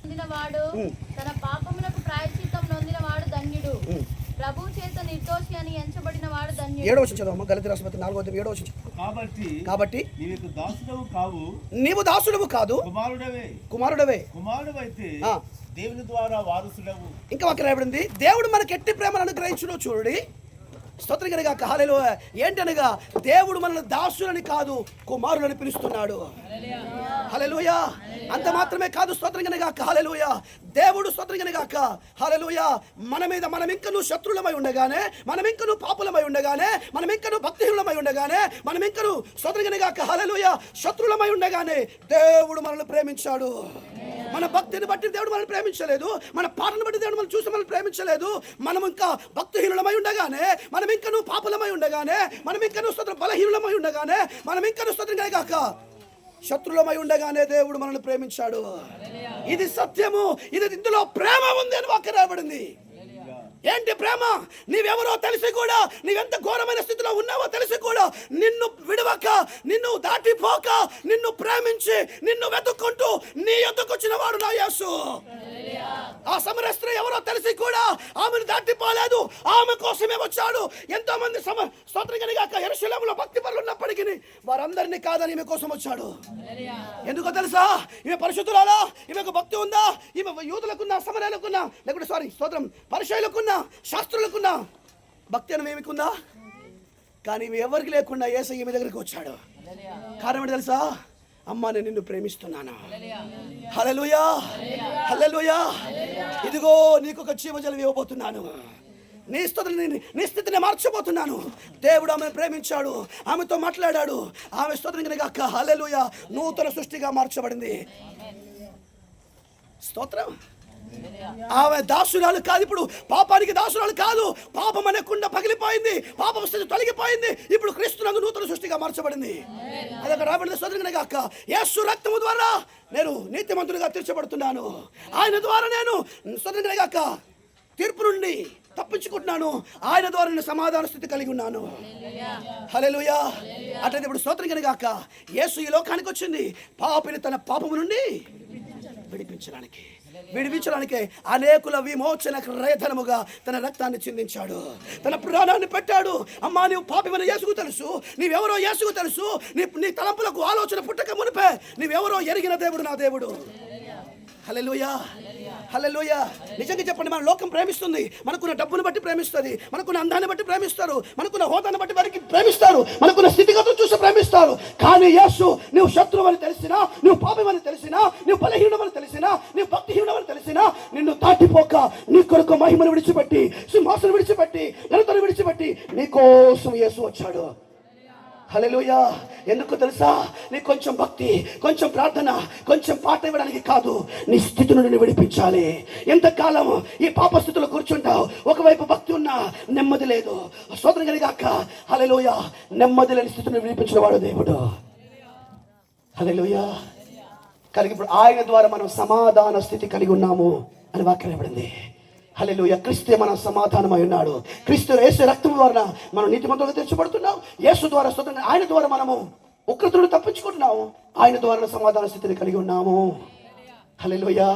పొందినవాడు తన పాపములకు ప్రాయశ్చిత్తం నొందినవాడు ధన్యుడు. ప్రభువు చేత నిర్దోషి అని ఎంచబడిన వాడు ధన్యుడు. 7వ వచనం చదవమ్మా. గలతీ రాష్ట్ర పత్రిక 4:7 వచనం. కాబట్టి నీవు దాసుడవు కాదు, కుమారుడవే. కుమారుడవైతే దేవుని ద్వారా వారసుడవు. ఇంకా వాక్యం రాయబడింది, దేవుడు మనకి ఎట్టి ప్రేమను అనుగ్రహించును చూడండి. స్తోత్రం కనుగాక. హల్లెలూయా. ఏంటనగా దేవుడు మనల్ని దాసులని కాదు కుమారులని పిలుస్తున్నాడు. హల్లెలూయా. అంత మాత్రమే కాదు. స్తోత్రం కనుగాక. హల్లెలూయా. దేవుడు స్తోత్రం కనుగాక. హల్లెలూయా. మన మీద మనం ఇంకను శత్రులమై ఉండగానే, మనం ఇంకను పాపులమై ఉండగానే, మనం ఇంకను భక్తిహీనులమై ఉండగానే, మనం ఇంకను స్తోత్రం కనుగాక. హల్లెలూయా శత్రులమై ఉండగానే దేవుడు మనల్ని ప్రేమించాడు. మన భక్తిని బట్టి దేవుడు మనల్ని ప్రేమించలేదు, మన పాటను బట్టి దేవుడు మనం చూసి మనల్ని ప్రేమించలేదు. మనం ఇంకా భక్తిహీనులమై ఉండగానే, మనం ఇంకను పాపులమై ఉండగానే, మనం ఇంకను స్తోత్రం బలహీనులమై ఉండగానే, మనం ఇంకను స్తోత్రం కనుగాక శత్రులమై ఉండగానే దేవుడు మనల్ని ప్రేమించాడు. ఇది సత్యము. ఇందులో ప్రేమ ఉంది అని వాక్యం రాయబడింది. ఏంటి ప్రేమ? నీవెవరో తెలిసి కూడా, నీవెంత ఘోరమైన స్థితిలో ఉన్నావో తెలిసి కూడా, నిన్ను విడవక, నిన్ను దాటిపోక, నిన్ను ప్రేమించి, నిన్ను వెతుక్కుంటూ నీ యొద్దకు వచ్చిన వాడు నా యేసు. ఆ సమరయ స్త్రీ ఎవరో తెలిసి కూడా ఆమెను దాటిపోలేదు, ఆమె కోసమే వచ్చాడు. ఎంతో మంది స్తోత్రం కనుగాక యెరూషలేములో భక్తి పరులు ఉన్నప్పటికీ వారందరినీ కాదని ఈమె కోసం వచ్చాడు. ఎందుకో తెలుసా? ఈమె పరిశుద్ధురాలా? ఈమెకు భక్తి ఉందా? ఈమె యూదులకున్నా, సమరయులకున్నా, లేకుంటే స్తోత్రం పరిచయులకున్నా, శాస్త్రులకున్నా భక్తి అని ఏమికుందా? కానీ ఎవరికి లేకుండా యేసయ్య ఈమె దగ్గరికి వచ్చాడు. కారణం ఏంటి తెలుసా? అమ్మా, నేను నిన్ను ప్రేమిస్తున్నాను. హల్లెలూయా. హల్లెలూయా. ఇదిగో నీకు ఒక జీవజలం ఇవ్వబోతున్నాను. నీ స్థితిని మార్చబోతున్నాను. దేవుడు ఆమెను ప్రేమించాడు, ఆమెతో మాట్లాడాడు. ఆమె స్తోత్రం కనుగాక. హల్లెలూయా. నూతన సృష్టిగా మార్చబడింది. స్తోత్రం. ఆమె దాసురాలు కాదు, ఇప్పుడు పాపానికి దాసురాలు కాదు. పాపం అనే కుండ పగిలిపోయింది, పాపం స్థితి తొలగిపోయింది. ఇప్పుడు క్రీస్తునందు నూతన సృష్టిగా మార్చబడింది. అదొక రాబడి స్తోత్రం గాక. యేసు రక్తము ద్వారా నేను నీతిమంతునిగా తీర్చబడుతున్నాను. ఆయన ద్వారా నేను స్తోత్రం గాక తీర్పు నుండి తప్పించుకుంటున్నాను. ఆయన ద్వారా నేను సమాధాన స్థితి కలిగి ఉన్నాను. హల్లెలూయా. అట్లయితే ఇప్పుడు స్తోత్రం గాక యేసు ఈ లోకానికి వచ్చింది పాపిని తన పాపము నుండి విడిపించడానికి. విడిపించడానికి అనేకుల విమోచన క్రయధనముగా తన రక్తాన్ని చిందించాడు, తన ప్రాణాన్ని పెట్టాడు. అమ్మా, నీవు పాపివని యేసుకు తెలుసు, నీవెవరో యేసుకు తెలుసు. నీ తలంపులకు ఆలోచన పుట్టక మునిపే నీవెవరో ఎరిగిన దేవుడు నా దేవుడు. హల్లెలూయా, హల్లెలూయా. నిజంగా చెప్పండి, మన లోకం ప్రేమిస్తుంది, మనకున్న డబ్బును బట్టి ప్రేమిస్తుంది, మనకున్న అందాన్ని బట్టి ప్రేమిస్తారు, మనకున్న హోదాన్ని బట్టి వారికి ప్రేమిస్తారు, మనకున్న స్థితిగతులు చూసి ప్రేమిస్తారు. కానీ యేసు, నువ్వు శత్రువు అని తెలిసినా, నువ్వు పాపమని తెలిసినా, నువ్వు బలహీనమని తెలిసినా, నువ్వు భక్తిహీనమని తెలిసినా, నిన్ను దాటిపోక నీ కొరకు మహిమను విడిచిపెట్టి, సింహాసనం విడిచిపెట్టి, ఘనతను విడిచిపెట్టి నీ కోసం యేసు వచ్చాడు. హల్లెలూయా. ఎందుకు తెలుసా? నీ కొంచెం భక్తి, కొంచెం ప్రార్థన, కొంచెం పాట ఇవ్వడానికి కాదు, నీ స్థితి నుండి విడిపించాలి. ఎంతకాలం ఈ పాప స్థితిలో కూర్చుంటావు? ఒకవైపు భక్తి ఉన్నా నెమ్మది లేదు. స్తోత్రం కలిగాక. హల్లెలూయా. నెమ్మది లేని స్థితిని విడిపించిన వాడు దేవుడు. హల్లెలూయా. కలిగి ఇప్పుడు ఆయన ద్వారా మనం సమాధాన స్థితి కలిగి ఉన్నాము అని వాక్యం ఇవ్వబడింది. హల్లెలూయా. క్రీస్తే మన సమాధానమై ఉన్నాడు. క్రీస్తు యేసు రక్తం ద్వారా మనం నీతిమంతులుగా తీర్చబడుతున్నాం. యేసు ద్వారా స్వతంత్ర, ఆయన ద్వారా మనము ఉగ్రతను తప్పించుకుంటున్నాము. ఆయన ద్వారా సమాధాన స్థితిని కలిగి ఉన్నాము. హల్లెలూయా.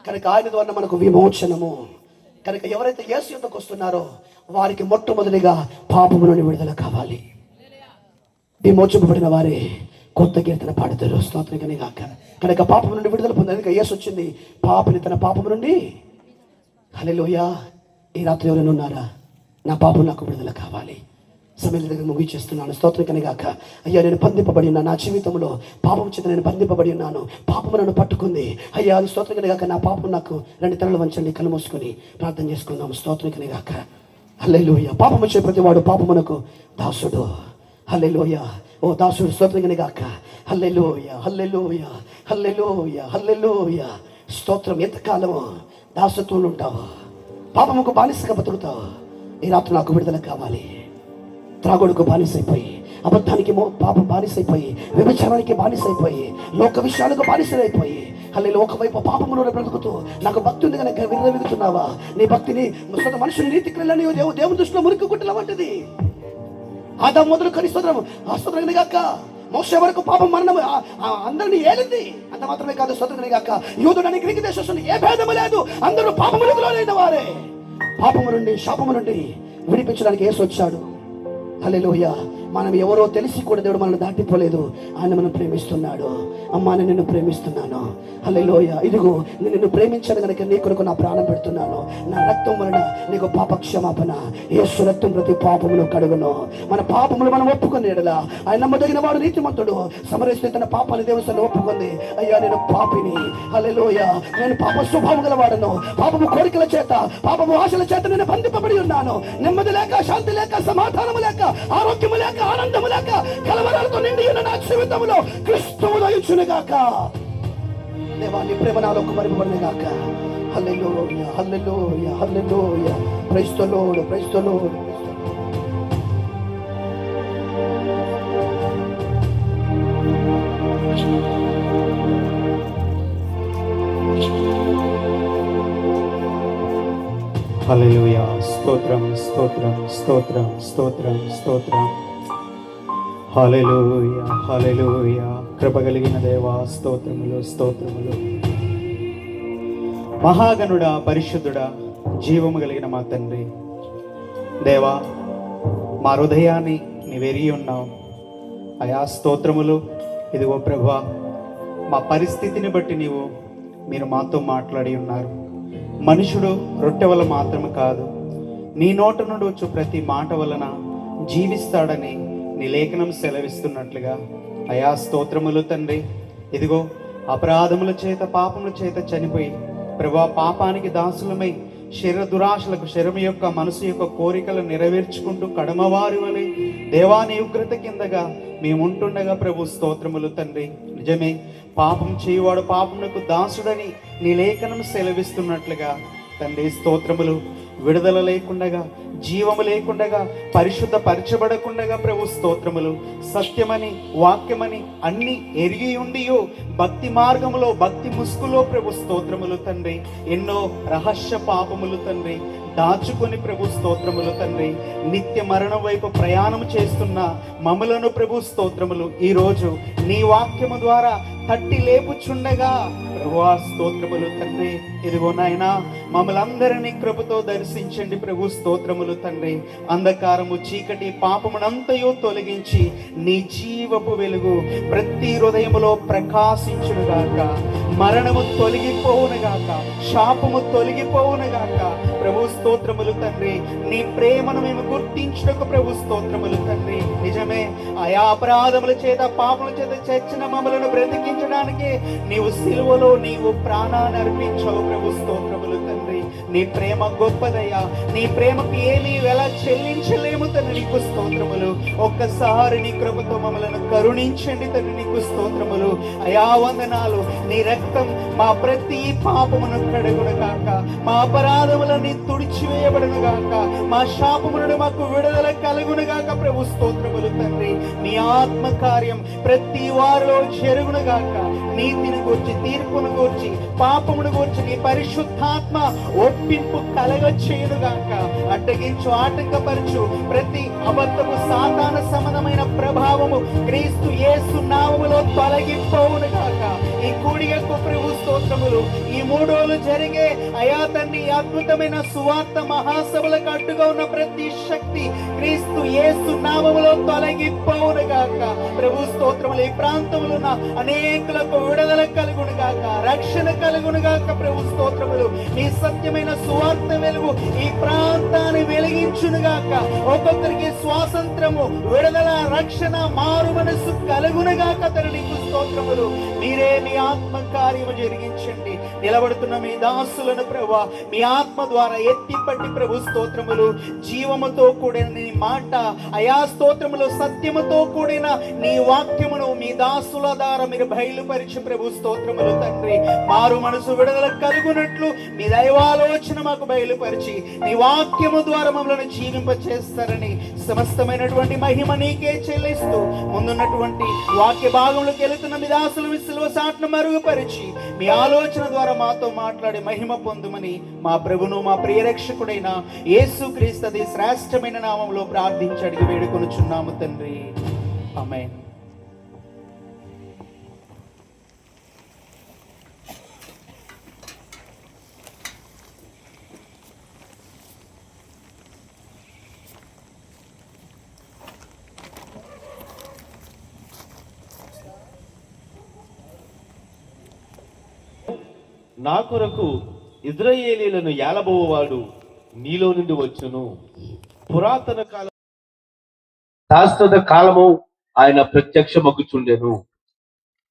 కనుక ఆయన ద్వారా మనకు విమోచనము. కనుక ఎవరైతే యేసు యొద్దకు వస్తున్నారో వారికి మొట్టమొదటిగా పాపము నుండి విడుదల కావాలి. విమోచింపబడిన వారే కొత్త కీర్తన పాడుతారు. స్తోత్రం కనుక కనుక పాపము నుండి విడుదల పొందాలి. యేసు వచ్చింది పాపని తన పాపము నుండి. హల్లెలూయా. ఈ రాత్రి ఎవరైనా ఉన్నారా? నా పాపం నాకు విడుదల కావాలి. సమయం దగ్గర ముగిచేస్తున్నాను. స్తోత్రం కనుగాక. అయ్యా, నేను బంధింపబడి ఉన్నా, నా జీవితంలో పాపం చేత నేను బంధింపబడి ఉన్నాను, పాపము నన్ను పట్టుకుంది. అయ్యా, అది స్తోత్రం కనుగాక. నా పాపం నాకు రెండు తలలు వంచండి, కళ్ళు మూసుకొని ప్రార్థన చేసుకుందాం. స్తోత్రం కనుగాక. హల్లెలూయా. పాపము చే ప్రతివాడు పాపమునకు దాసుడు. హల్లెలూయా. ఓ దాసుడు, స్తోత్రం కనుగాక. హల్లెలూయా, హల్లెలూయా, హల్లెలూయా, హల్లెలూయా. స్తోత్రం. ఎంతకాలము దాసత్వంలో ఉంటావు, పాపముకు బానిసగా బతుకుతావు. ఈ రాత్రి నాకు విడుదల కావాలి. త్రాగుడుకు బానిసైపోయి, అబద్ధానికి పాపం బానిసైపోయి, వ్యభిచారానికి బానిసైపోయి, లోక విషయాలకు బానిసైపోయి, హల్లెలూయా, ఒకవైపు పాపములో బ్రతుకుతూ నాకు భక్తి ఉంది కనుక విర్రవిగుతున్నావా? నీ భక్తిని మనుషుని నీతి క్రియలని దేవుని దృష్టిలో మురికి గుట్టల వంటిది. ఆదాము మొదలుకొని స్తోత్రం గాక. మోషే వరకు పాపం మరణం అందరినీ ఏలింది. అంత మాత్రమే కాదు, స్తోత్రం గాక. యూదుడని గ్రీకు దేశస్తుని ఏ భేదము లేదు, అందరూ పాపములో లేని వారే. పాపము నుండి, శాపము నుండి విడిపించడానికి యేసు వచ్చాడు. హల్లెలూయా. మనం ఎవరో తెలిసి కూడా దేవుడు మనల్ని దాటిపోలేదు. ఆయన మనం ప్రేమిస్తున్నాడు. అమ్మా, నేను నిన్ను ప్రేమిస్తున్నాను. హల్లెలూయా. ఇదిగో నేను నిన్ను ప్రేమించాను కనుక నీ కొరకు నా ప్రాణం పెడుతున్నాను. నా రక్తం వలన నీకు పాప క్షమాపణ. యేసు రక్తం ప్రతి పాపమును కడుగును. మన పాపములు మనం ఒప్పుకుని ఎడలా ఆయన నమ్మదగిన వాడు, నీతిమంతుడు. సమరస్తే తన పాపాన్ని దేవుని ఒప్పుకుంది. అయ్యా, నేను పాపిని. హల్లెలూయా. నేను పాప స్వభావం గలవాడను. పాపము కోరికల చేత, పాపము ఆశల చేత నేను బంధింపబడి ఉన్నాను. నెమ్మది లేక, శాంతి లేక, సమాధానము లేక, ఆరోగ్యము లేక, ఆనందము లేక, కలవరాలతో నిండి ఉన్న నా జీవితంలో క్రీస్తువు దయచునుగాక. దేవా, నీ ప్రేమ నాలో కుమరింపబడునుగాక. Hallelujah, hallelujah, hallelujah. Praise the Lord, praise the Lord. Hallelujah. స్తోత్రం, స్తోత్రం, స్తోత్రం, స్తోత్రం, స్తోత్రం. హల్లెలూయా, హల్లెలూయా. కృప కలిగిన దేవా, స్తోత్రములు, స్తోత్రములు. మహాగణుడా, పరిశుద్ధుడా, జీవము కలిగిన మా తండ్రి దేవా, మా హృదయాన్ని నీవెరిగి ఉన్నావు అయా. స్తోత్రములు. ఇదిగో ప్రభువా, మా పరిస్థితిని బట్టి మీరు మాతో మాట్లాడి ఉన్నారు. మనుషుడు రొట్టె వల్ల మాత్రమే కాదు, నీ నోట నుండి వచ్చు ప్రతి మాట వలన జీవిస్తాడని నీ లేఖనం సెలవిస్తున్నట్లుగా అయా స్తోత్రములు తండ్రి. ఇదిగో అపరాధముల చేత, పాపముల చేత చనిపోయి ప్రభువా పాపానికి దాసులమై శరీర దురాశలకు, శరీరం యొక్క, మనసు యొక్క కోరికలు నెరవేర్చుకుంటూ కడమవారి వలె దేవాని ఉగ్రత కిందగా మేముంటుండగా ప్రభు స్తోత్రములు తండ్రి. నిజమే, పాపం చేయువాడు పాపమునకు దాసుడని నీ లేఖనం సెలవిస్తున్నట్లుగా తండ్రి స్తోత్రములు. విడుదల లేకుండగా, జీవము లేకుండగా, పరిశుద్ధ పరచబడకుండగా ప్రభు స్తోత్రములు. సత్యమని వాక్యమని అన్ని ఎరిగి ఉండియో భక్తి మార్గములో భక్తి ముసుగులో ప్రభు స్తోత్రములు తండ్రి. ఎన్నో రహస్య పాపములు తండ్రి దాచుకొని ప్రభు స్తోత్రములు తండ్రి. నిత్య మరణం వైపు ప్రయాణం చేస్తున్న మమ్మలను ప్రభు స్తోత్రములు ఈరోజు నీ వాక్యము ద్వారా తట్టి లేపుచుండగా ప్రభువా స్తోత్రములు తండ్రి. ఇదిగో నాయనా మమ్మలందరినీ కృపతో దర్శించండి ప్రభు స్తోత్రములు తండ్రి. అంధకారము చీకటి పాపమునంతయు తొలగించి నీ జీవపు వెలుగు ప్రతి హృదయములో ప్రకాశించునుగాక. మరణము తొలగిపోవునుగాక, శాపము తొలగిపోవునుగాక. ప్రభు స్తోత్రములు తండ్రి. నీ ప్రేమను మేము గుర్తించుటకు ప్రభు స్తోత్రములు తండ్రి. నిజమే, ఆయా అపరాధముల చేత పాపముల చేత చచ్చిన మమ్మలను బ్రతికించడానికి నీవు సిలువలో నీవు ప్రాణాన్ని అర్పించావు ప్రభు స్తోత్రములు తండ్రి. నీ ప్రేమ గొప్పదయ్యా. నీ ప్రేమకు ఏమీ ఎలా చెల్లించలేము తండ్రి. నీకు స్తోత్రములు. ఒక్కసారి నీ కృపతో మమ్మలను కరుణించండి తండ్రి. నీకు స్తోత్రములు అయా, వందనాలు. నీ రక్తం మా ప్రతి పాపమును కడుగును గాక, మా అపరాధములని తుడిచివేయబడును గాక, మా శాపములను మాకు విడుదల కలుగును గాక ప్రభు స్తోత్రములు తండ్రి. నీ ఆత్మ కార్యం ప్రతి వారిలో జరుగును గాక. నీతిని గూర్చి, తీర్పును గూర్చి, పాపమును గూర్చి నీ పరిశుద్ధాత్మ ఒప్పింపు కలగ చేయును గాక. అడ్డగించు, ఆటంకపరచు ప్రతి అబద్ధము, సాతాన సంబంధమైన ప్రభావము క్రీస్తు యేసు నామములో తొలగిపోవును గాక. ఈ కూడికకు ప్రభు స్తోత్రములు. ఈ 3 రోజులు జరిగే అయా తండ్రి అద్భుతమైన సువార్త మహాసభలకు అడ్డుగా ఉన్న ప్రతి శక్తి క్రీస్తు యేసు నామములో తొలగిపోవును గాక. ప్రభు స్తోత్రములు. ఈ ప్రాంతంలో ఉన్న అనేకులకు విడుదల కలుగును గాక, రక్షణ కలుగును గాక. ప్రభు స్తోత్రములు. నీ సత్యమైన సువార్త వెలుగు ఈ ప్రాంతాన్ని వెలిగించును గాక. ఒక్కొక్కరికి స్వాతంత్రము, విడుదల, రక్షణ, మారు మనసు కలుగును గాక. తండ్రి నీకు స్తోత్రములు. మీరే మీ ఆత్మ కార్యము జరిగించండి. నిలబడుతున్న మీ దాసులను ప్రభువా మీ ఆత్మ ద్వారా ఎత్తిపట్టి ప్రభు స్తోత్రములు. జీవముతో కూడిన నీ మాట అయా స్తోత్రములు, సత్యముతో కూడిన నీ వాక్యమును మీ దాసుల ద్వారా మీరు బయలుపరిచి ప్రభు స్తోత్రములు తండ్రి. మారు మనసు విడుదల కలుగునట్లు మీ దైవాలోచన మాకు బయలుపరిచి నీ వాక్యము ద్వారా మమ్మల్ని జీవింప చేస్తారని సమస్తమైనటువంటి మహిమ నీకే చెల్లిస్తూ ముందున్నటువంటి వాక్య భాగంలోకి వెళుతున్న మీ దాసులు మీ సిలువ సాటును మరుగుపరిచి మీ ఆలోచన ద్వారా మాతో మాట్లాడి మహిమ పొందుమని మా ప్రభును మా ప్రియరక్షకుడైన యేసుక్రీస్తు శ్రేష్టమైన నామములో ప్రార్థించి అడిగి వేడుకొనుచున్నాము తండ్రి. ఆమేన్. నా కొరకు ఇశ్రాయేలీయులను ఏలబోవాడు నీలో నుండి వచ్చును. పురాతన కాలం శాశ్వత కాలము ఆయన ప్రత్యక్షమగుచుండెను.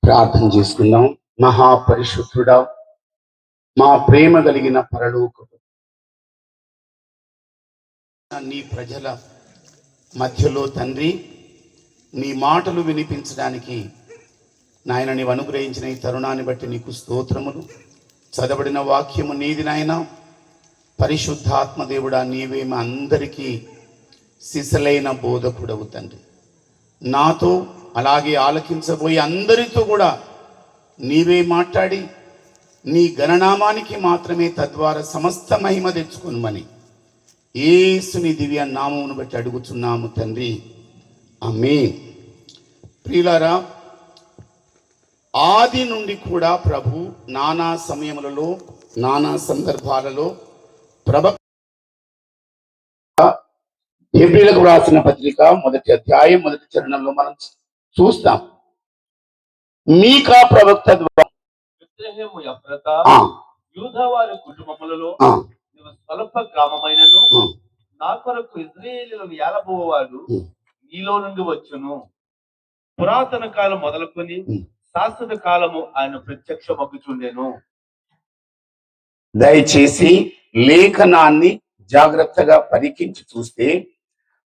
ప్రార్థన చేసుకుందాం. మహాపరిశుద్ధుడా, మా ప్రేమ కలిగిన పరలోకపు నీ ప్రజల మధ్యలో తండ్రి నీ మాటలు వినిపించడానికి నాయన నీవు అనుగ్రహించిన ఈ తరుణాన్ని బట్టి నీకు స్తోత్రములు. చదవబడిన వాక్యము నీది నాయన. పరిశుద్ధాత్మ దేవుడా, నీవే మా అందరికీ సిసలైన బోధకుడవు తండ్రి. నాతో అలాగే ఆలకించబోయే అందరితో కూడా నీవే మాట్లాడి నీ గణనామానికి మాత్రమే తద్వారా సమస్త మహిమ తెచ్చుకొనుమని యేసుని దివ్య నామమును బట్టి అడుగుచున్నాము తండ్రి. ఆమేన్. ప్రియులారా, ఆది నుండి కూడా ప్రభు నానా సమయములలో నానా సందర్భాలలో హెబ్రీయులకు వ్రాసిన పత్రిక 1వ అధ్యాయం 1వ చరణంలో మనం చూస్తాం. మీకా ప్రవక్త ద్వారా బెత్లెహేము ఎఫ్రాత యూదావారి కుటుంబములలో స్వల్ప గ్రామమైనను నా కొరకు ఇశ్రాయేలీయులను ఏలబోవాడు నీలో నుండి వచ్చును. పురాతన కాలం మొదలుకొని శాశ్వత కాలము ఆయన ప్రత్యక్షమగుచుండెను. దయచేసి లేఖనాన్ని జాగ్రత్తగా పరికించి చూస్తే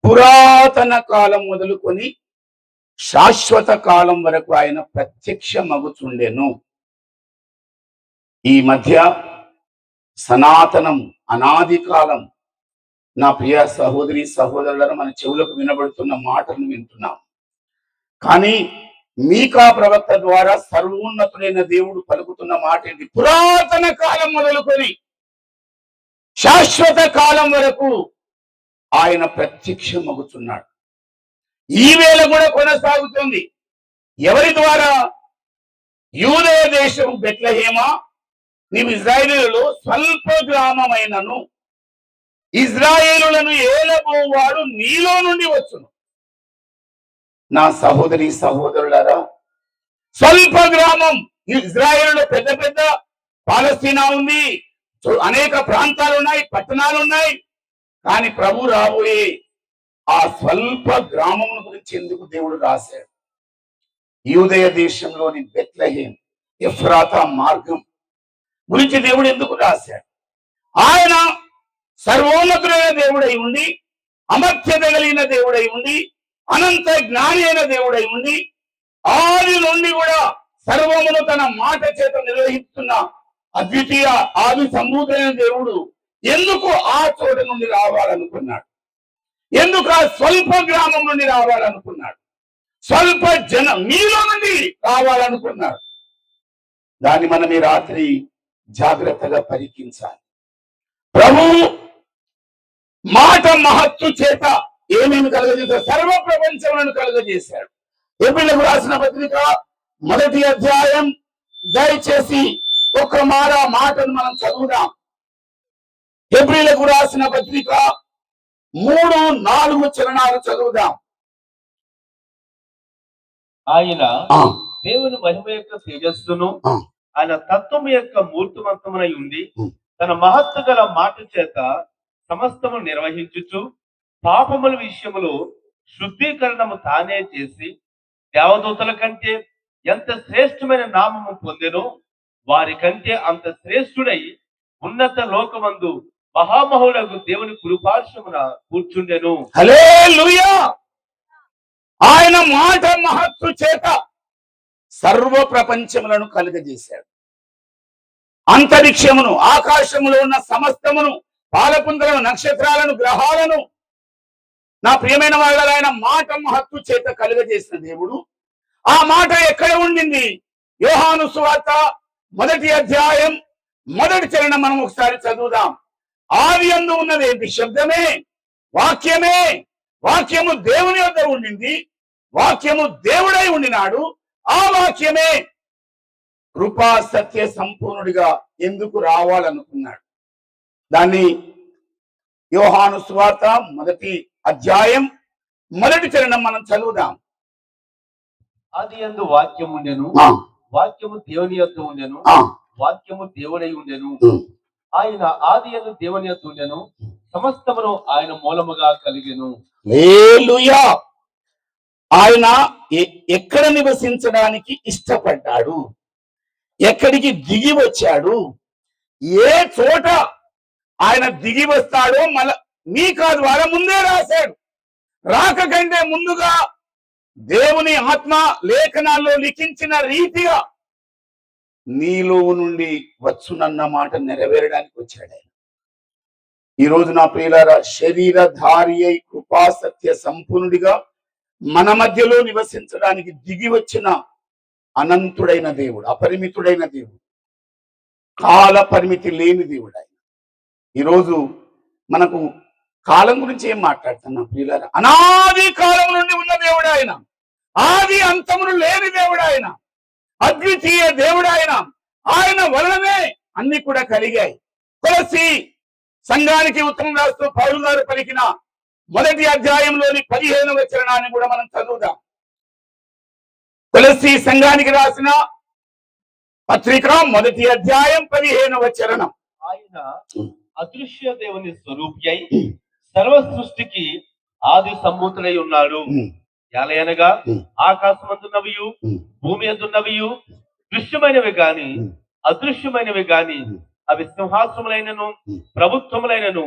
పురాతన కాలం మొదలుకొని శాశ్వత కాలం వరకు ఆయన ప్రత్యక్షమగుచుండెను. ఈ మధ్య సనాతనం, అనాది కాలం, నా ప్రియ సహోదరి సహోదరులను మన చెవులకు వినబడుతున్న మాటలను వింటున్నాం. కానీ మీకా ప్రవక్త ద్వారా సర్వోన్నతుడైన దేవుడు పలుకుతున్న మాట ఏంటి? పురాతన కాలం మొదలుకొని శాశ్వత కాలం వరకు ఆయన ప్రత్యక్షమగుతున్నాడు. ఈ వేళ కూడా కొనసాగుతుంది. ఎవరి ద్వారా? యూదయ దేశం బెత్లెహేమా, నీవు ఇజ్రాయేలులో స్వల్ప గ్రామమైనను ఇజ్రాయేలులను ఏలబోవాడు నీలో నుండి వచ్చును. నా సహోదరి సహోదరులారా, స్వల్ప గ్రామం. ఇజ్రాయేలులో పెద్ద పెద్ద పాలస్తీనా ఉంది, అనేక ప్రాంతాలు ఉన్నాయి, పట్టణాలు ఉన్నాయి. కానీ ప్రభు రాబోయే ఆ స్వల్ప గ్రామం గురించి ఎందుకు దేవుడు రాశాడు? యూదయ దేశంలోని బెత్లెహేం, ఎఫ్రాతా మార్గం గురించి దేవుడు ఎందుకు రాశాడు? ఆయన సర్వోన్నతుడైన దేవుడై ఉండి, అమర్త్యత కలిగిన దేవుడై ఉండి, అనంత జ్ఞాని అయిన దేవుడై ఉండి, ఆది నుండి కూడా సర్వమును తన మాట చేత నిర్వహిస్తున్న అద్వితీయ ఆది సంభూతమైన దేవుడు ఎందుకు ఆ చోట నుండి రావాలనుకున్నాడు? ఎందుకు ఆ స్వల్ప గ్రామం నుండి రావాలనుకున్నాడు? స్వల్ప జనం మీలో నుండి రావాలనుకున్నాడు. దాన్ని మనం ఈ రాత్రి జాగ్రత్తగా పరికించాలి. ప్రభు మాట మహత్తు చేత ఏమేమి కలుగజేశాడు? సర్వ ప్రపంచములను కలుగజేశాడు. ఎబ్రీయులకు రాసిన పత్రిక 1వ అధ్యాయం, దయచేసి ఒక మాటను మనం చదువుదాం. ఎబ్రీయులకు రాసిన పత్రిక 3-4 చరణాలు చదువుదాం. ఆయన దేవుని మహిమ యొక్క తేజస్సును, ఆయన తత్వం యొక్క మూర్తిమంతమునై ఉండి, తన మహత్తు గల మాట చేత సమస్తము నిర్వహించుచు, పాపముల విషయములో శుద్ధీకరణము తానే చేసి, దేవదూతల కంటే ఎంత శ్రేష్టమైన నామము పొందెనో వారి కంటే అంత శ్రేష్ఠుడై ఉన్నత లోకమందు మహామహులకు దేవుని కురుపార్శ్వమున కూర్చుండెను. హల్లెలూయా! ఆయన మాట మహత్తు చేత సర్వ ప్రపంచములను కలుగజేశాడు. అంతరిక్షమును, ఆకాశములో ఉన్న సమస్తమును, పాలపుంతలను, నక్షత్రాలను, గ్రహాలను, నా ప్రియమైన వాళ్ళ ఆయన మాట మహత్తు చేత కలుగజేసిన దేవుడు. ఆ మాట ఎక్కడ ఉండింది? యోహాను సువార్త 1వ అధ్యాయం 1వ చరణం మనం ఒకసారి చదువుదాం. ఆది యందు ఉన్నది ఏంటి? శబ్దమే, వాక్యమే. వాక్యము దేవుని వద్ద ఉండింది, వాక్యము దేవుడై ఉండినాడు. ఆ వాక్యమే కృపా సత్య సంపూర్ణుడిగా ఎందుకు రావాలనుకున్నాడు? దాన్ని యోహాను సువార్త 1వ అధ్యాయం 1వ చరణం మనం చదువుదాం. ఆది యందు వాక్యం ఉండెను, వాక్యము దేవుని యొద్ద ఉండెను, వాక్యము దేవుడై ఉండెను. ఆయన ఆది యందు దేవుని యొద్ద ఉండెను, సమస్తమును ఆయన మూలముగా కలిగెను. హల్లెలూయా! ఆయన ఎక్కడ నివసించడానికి ఇష్టపడ్డాడు? ఎక్కడికి దిగి వచ్చాడు? ఏ చోట ఆయన దిగి వస్తాడో మీకా ద్వారా ముందే రాశాడు. రాక కంటే ముందుగా దేవుని ఆత్మ లేఖనాల్లో లిఖించిన రీతిగా నీలో నుండి వచ్చునన్న మాట నెరవేరడానికి వచ్చాడు ఆయన. ఈ రోజు నా ప్రియులారా, శరీరధారి అయి కృపా సత్య సంపూర్ణుడిగా మన మధ్యలో నివసించడానికి దిగి వచ్చిన అనంతుడైన దేవుడు, అపరిమితుడైన దేవుడు, కాల పరిమితి లేని దేవుడు ఆయన. ఈరోజు మనకు కాలం గురించి ఏం మాట్లాడుతున్నా ప్రియులారా? అనాది కాలం నుండి ఉన్న దేవుడు ఆయన, ఆది అంతమును లేని దేవుడు ఆయన, అద్వితీయ దేవుడు ఆయన. ఆయన వలననే అన్ని కూడా కలిగాయి. కొలస్సీ సంఘానికి ఉత్తరం రాస్తూ పౌలు గారు పలికిన 1వ అధ్యాయంలోని 15వ చరణాన్ని కూడా మనం చదువుదాం. కొలస్సీ సంఘానికి రాసిన పత్రిక 1వ అధ్యాయం 15వ చరణం. ఆయన అదృశ్య దేవుని స్వరూపి అయి సర్వ సృష్టికి ఆది సంభూతుడై ఉన్నాడు. ఎలయనగా ఆకాశమందున్నవియు భూమి అందున్నవియు దృశ్యమైనవి గాని అదృశ్యమైనవి గాని అవి సింహాసనములైనను, ప్రభుత్వములైనను,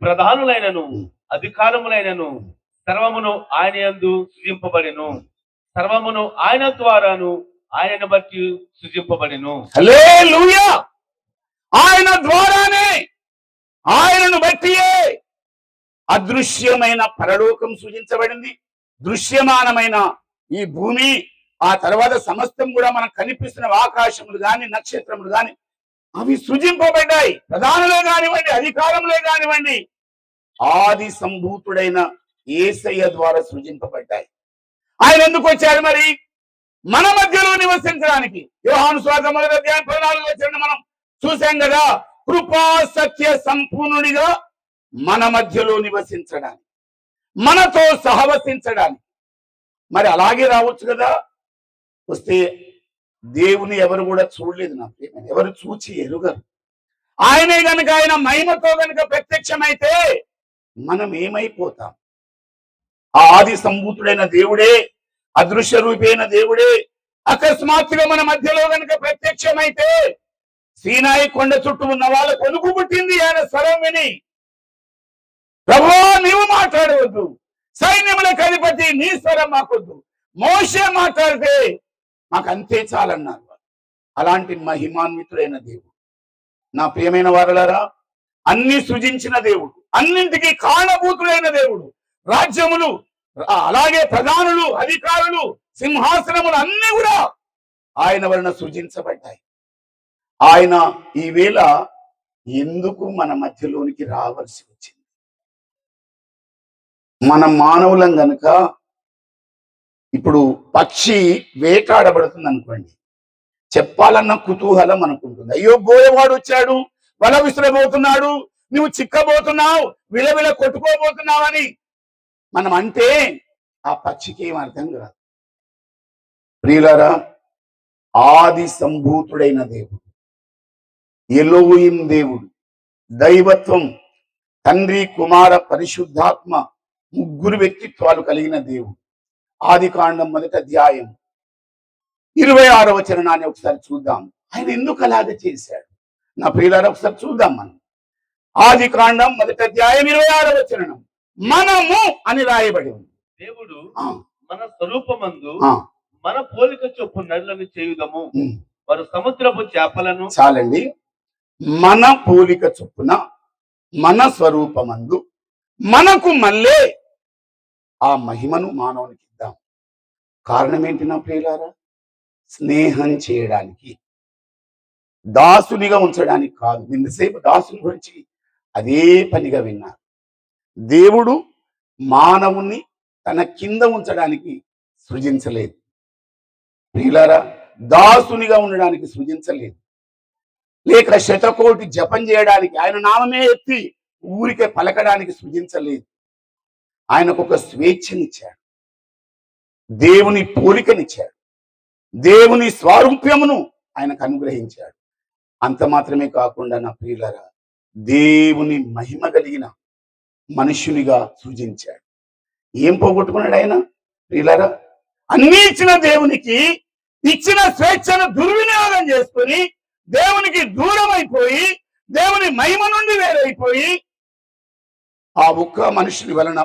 ప్రధానులైనను, అధికారములైనను సర్వమును ఆయన యందు సృజింపబడెను. సర్వమును ఆయన ద్వారాను ఆయనను బట్టి సృజింపబడెను. హల్లెలూయా! ఆయన ద్వారానే, ఆయనను బట్టియే అదృశ్యమైన పరలోకం సృజించబడింది, దృశ్యమానమైన ఈ భూమి, ఆ తర్వాత సమస్తం కూడా మనకు కనిపిస్తున్న ఆకాశములు గాని నక్షత్రములు గాని అవి సృజింపబడ్డాయి. ప్రధానులే కానివ్వండి, అధికారములే కానివ్వండి, ఆది సంభూతుడైన యేసయ్య ద్వారా సృజింపబడ్డాయి. ఆయన ఎందుకు వచ్చాడు మరి? మన మధ్యలో నివసించడానికి. యోహాను సువార్త 1:14 మనం చూసాం కదా, కృపా సత్య సంపూర్ణుడిగా మన మధ్యలో నివసించడానికి, మనతో సహవసించడానికి. మరి అలాగే రావచ్చు కదా. వస్తే దేవుని ఎవరు కూడా చూడలేదు నా ప్రియమైన, ఎవరు చూచి ఎరుగరు. ఆయనే గనుక ఆయన మహిమతో గనుక ప్రత్యక్షమైతే మనం ఏమైపోతాం? ఆ ఆది సంభూతుడైన దేవుడే, అదృశ్య రూపైన దేవుడే అకస్మాత్తుగా మన మధ్యలో గనుక ప్రత్యక్షమైతే సీనాయి కొండ చుట్టూ ఉన్న వాళ్ళ కొనుకు పుట్టింది ఆయన స్వరం విని, ప్రభువా నీవు మాట్లాడవద్దు, సైన్యములకు అధిపతి నీ స్వరం మాకొద్దు, మోషే మాట్లాడితే మాకు అంతే చాలన్నారు. అలాంటి మహిమాన్వితుడైన దేవుడు. నా ప్రియమైన వారలారా, అన్ని సృజించిన దేవుడు, అన్నింటికీ కారణభూతుడైన దేవుడు, రాజ్యములు, అలాగే ప్రధానులు, అధికారులు, సింహాసనములు అన్ని కూడా ఆయన వలన సృజించబడ్డాయి. ఆయన ఈవేళ ఎందుకు మన మధ్యలోనికి రావాల్సి వచ్చింది? మన మానవులం గనుక ఇప్పుడు పక్షి వేటాడబడుతుంది అనుకోండి, చెప్పాలన్న కుతూహలం అనుకుంటుంది. అయ్యో బోయవాడు వచ్చాడు, వల విసిరబోతున్నాడు, నువ్వు చిక్కబోతున్నావు, విలవిల కొట్టుకోబోతున్నావు అని మనం అంటే ఆ పక్షికి ఏం అర్థం కాదు. ప్రియులారా, ఆది సంభూతుడైన దేవుడు, ఎలోహిం దేవుడు, దైవత్వం, తండ్రి కుమార పరిశుద్ధాత్మ ముగ్గురు వ్యక్తిత్వాలు కలిగిన దేవుడు. ఆది కాండం 1వ అధ్యాయం 26వ వచనాన్ని ఒకసారి చూద్దాం. ఆయన ఎందుకు అలాగ చేశాడు? నా ప్రియులారా, ఒకసారి చూద్దాం. మనం ఆది కాండం 1వ అధ్యాయం 26వ వచనం, మనము అని రాయబడి ఉంది. దేవుడు మన స్వరూపమందు మన పోలిక చొప్పు నరులను చేయుదము, వారు సముద్రపు చేపలను. చాలండి. మన పోలిక చొప్పున మన స్వరూపమందు మనకు మళ్ళీ ఆ మహిమను మానవునికి ఇద్దాం. కారణం ఏంటి నా ప్రియులారా? స్నేహం చేయడానికి, దాసునిగా ఉంచడానికి కాదు. నిన్నసేపు దాసుని గురించి అదే పనిగా విన్నారు. దేవుడు మానవుని తన కింద ఉంచడానికి సృజించలేదు ప్రియులారా, దాసునిగా ఉండడానికి సృజించలేదు. లేక శతకోటి జపం చేయడానికి, ఆయన నామమే ఎత్తి ఊరికే పలకడానికి సృజించలేదు. ఆయనకు ఒక స్వేచ్ఛనిచ్చాడు, దేవుని పోలికనిచ్చాడు, దేవుని స్వారూప్యమును ఆయనకు అనుగ్రహించాడు. అంత మాత్రమే కాకుండా నా ప్రియులారా, దేవుని మహిమ కలిగిన మనుష్యునిగా సృజించాడు. ఏం పోగొట్టుకున్నాడు ఆయన? ప్రియులారా, అన్ని ఇచ్చిన దేవునికి ఇచ్చిన స్వేచ్ఛను దుర్వినియోగం చేసుకుని దేవునికి దూరం అయిపోయి, దేవుని మహిమ నుండి వేరైపోయి, ఆ ఒక్క మనుషుని వలన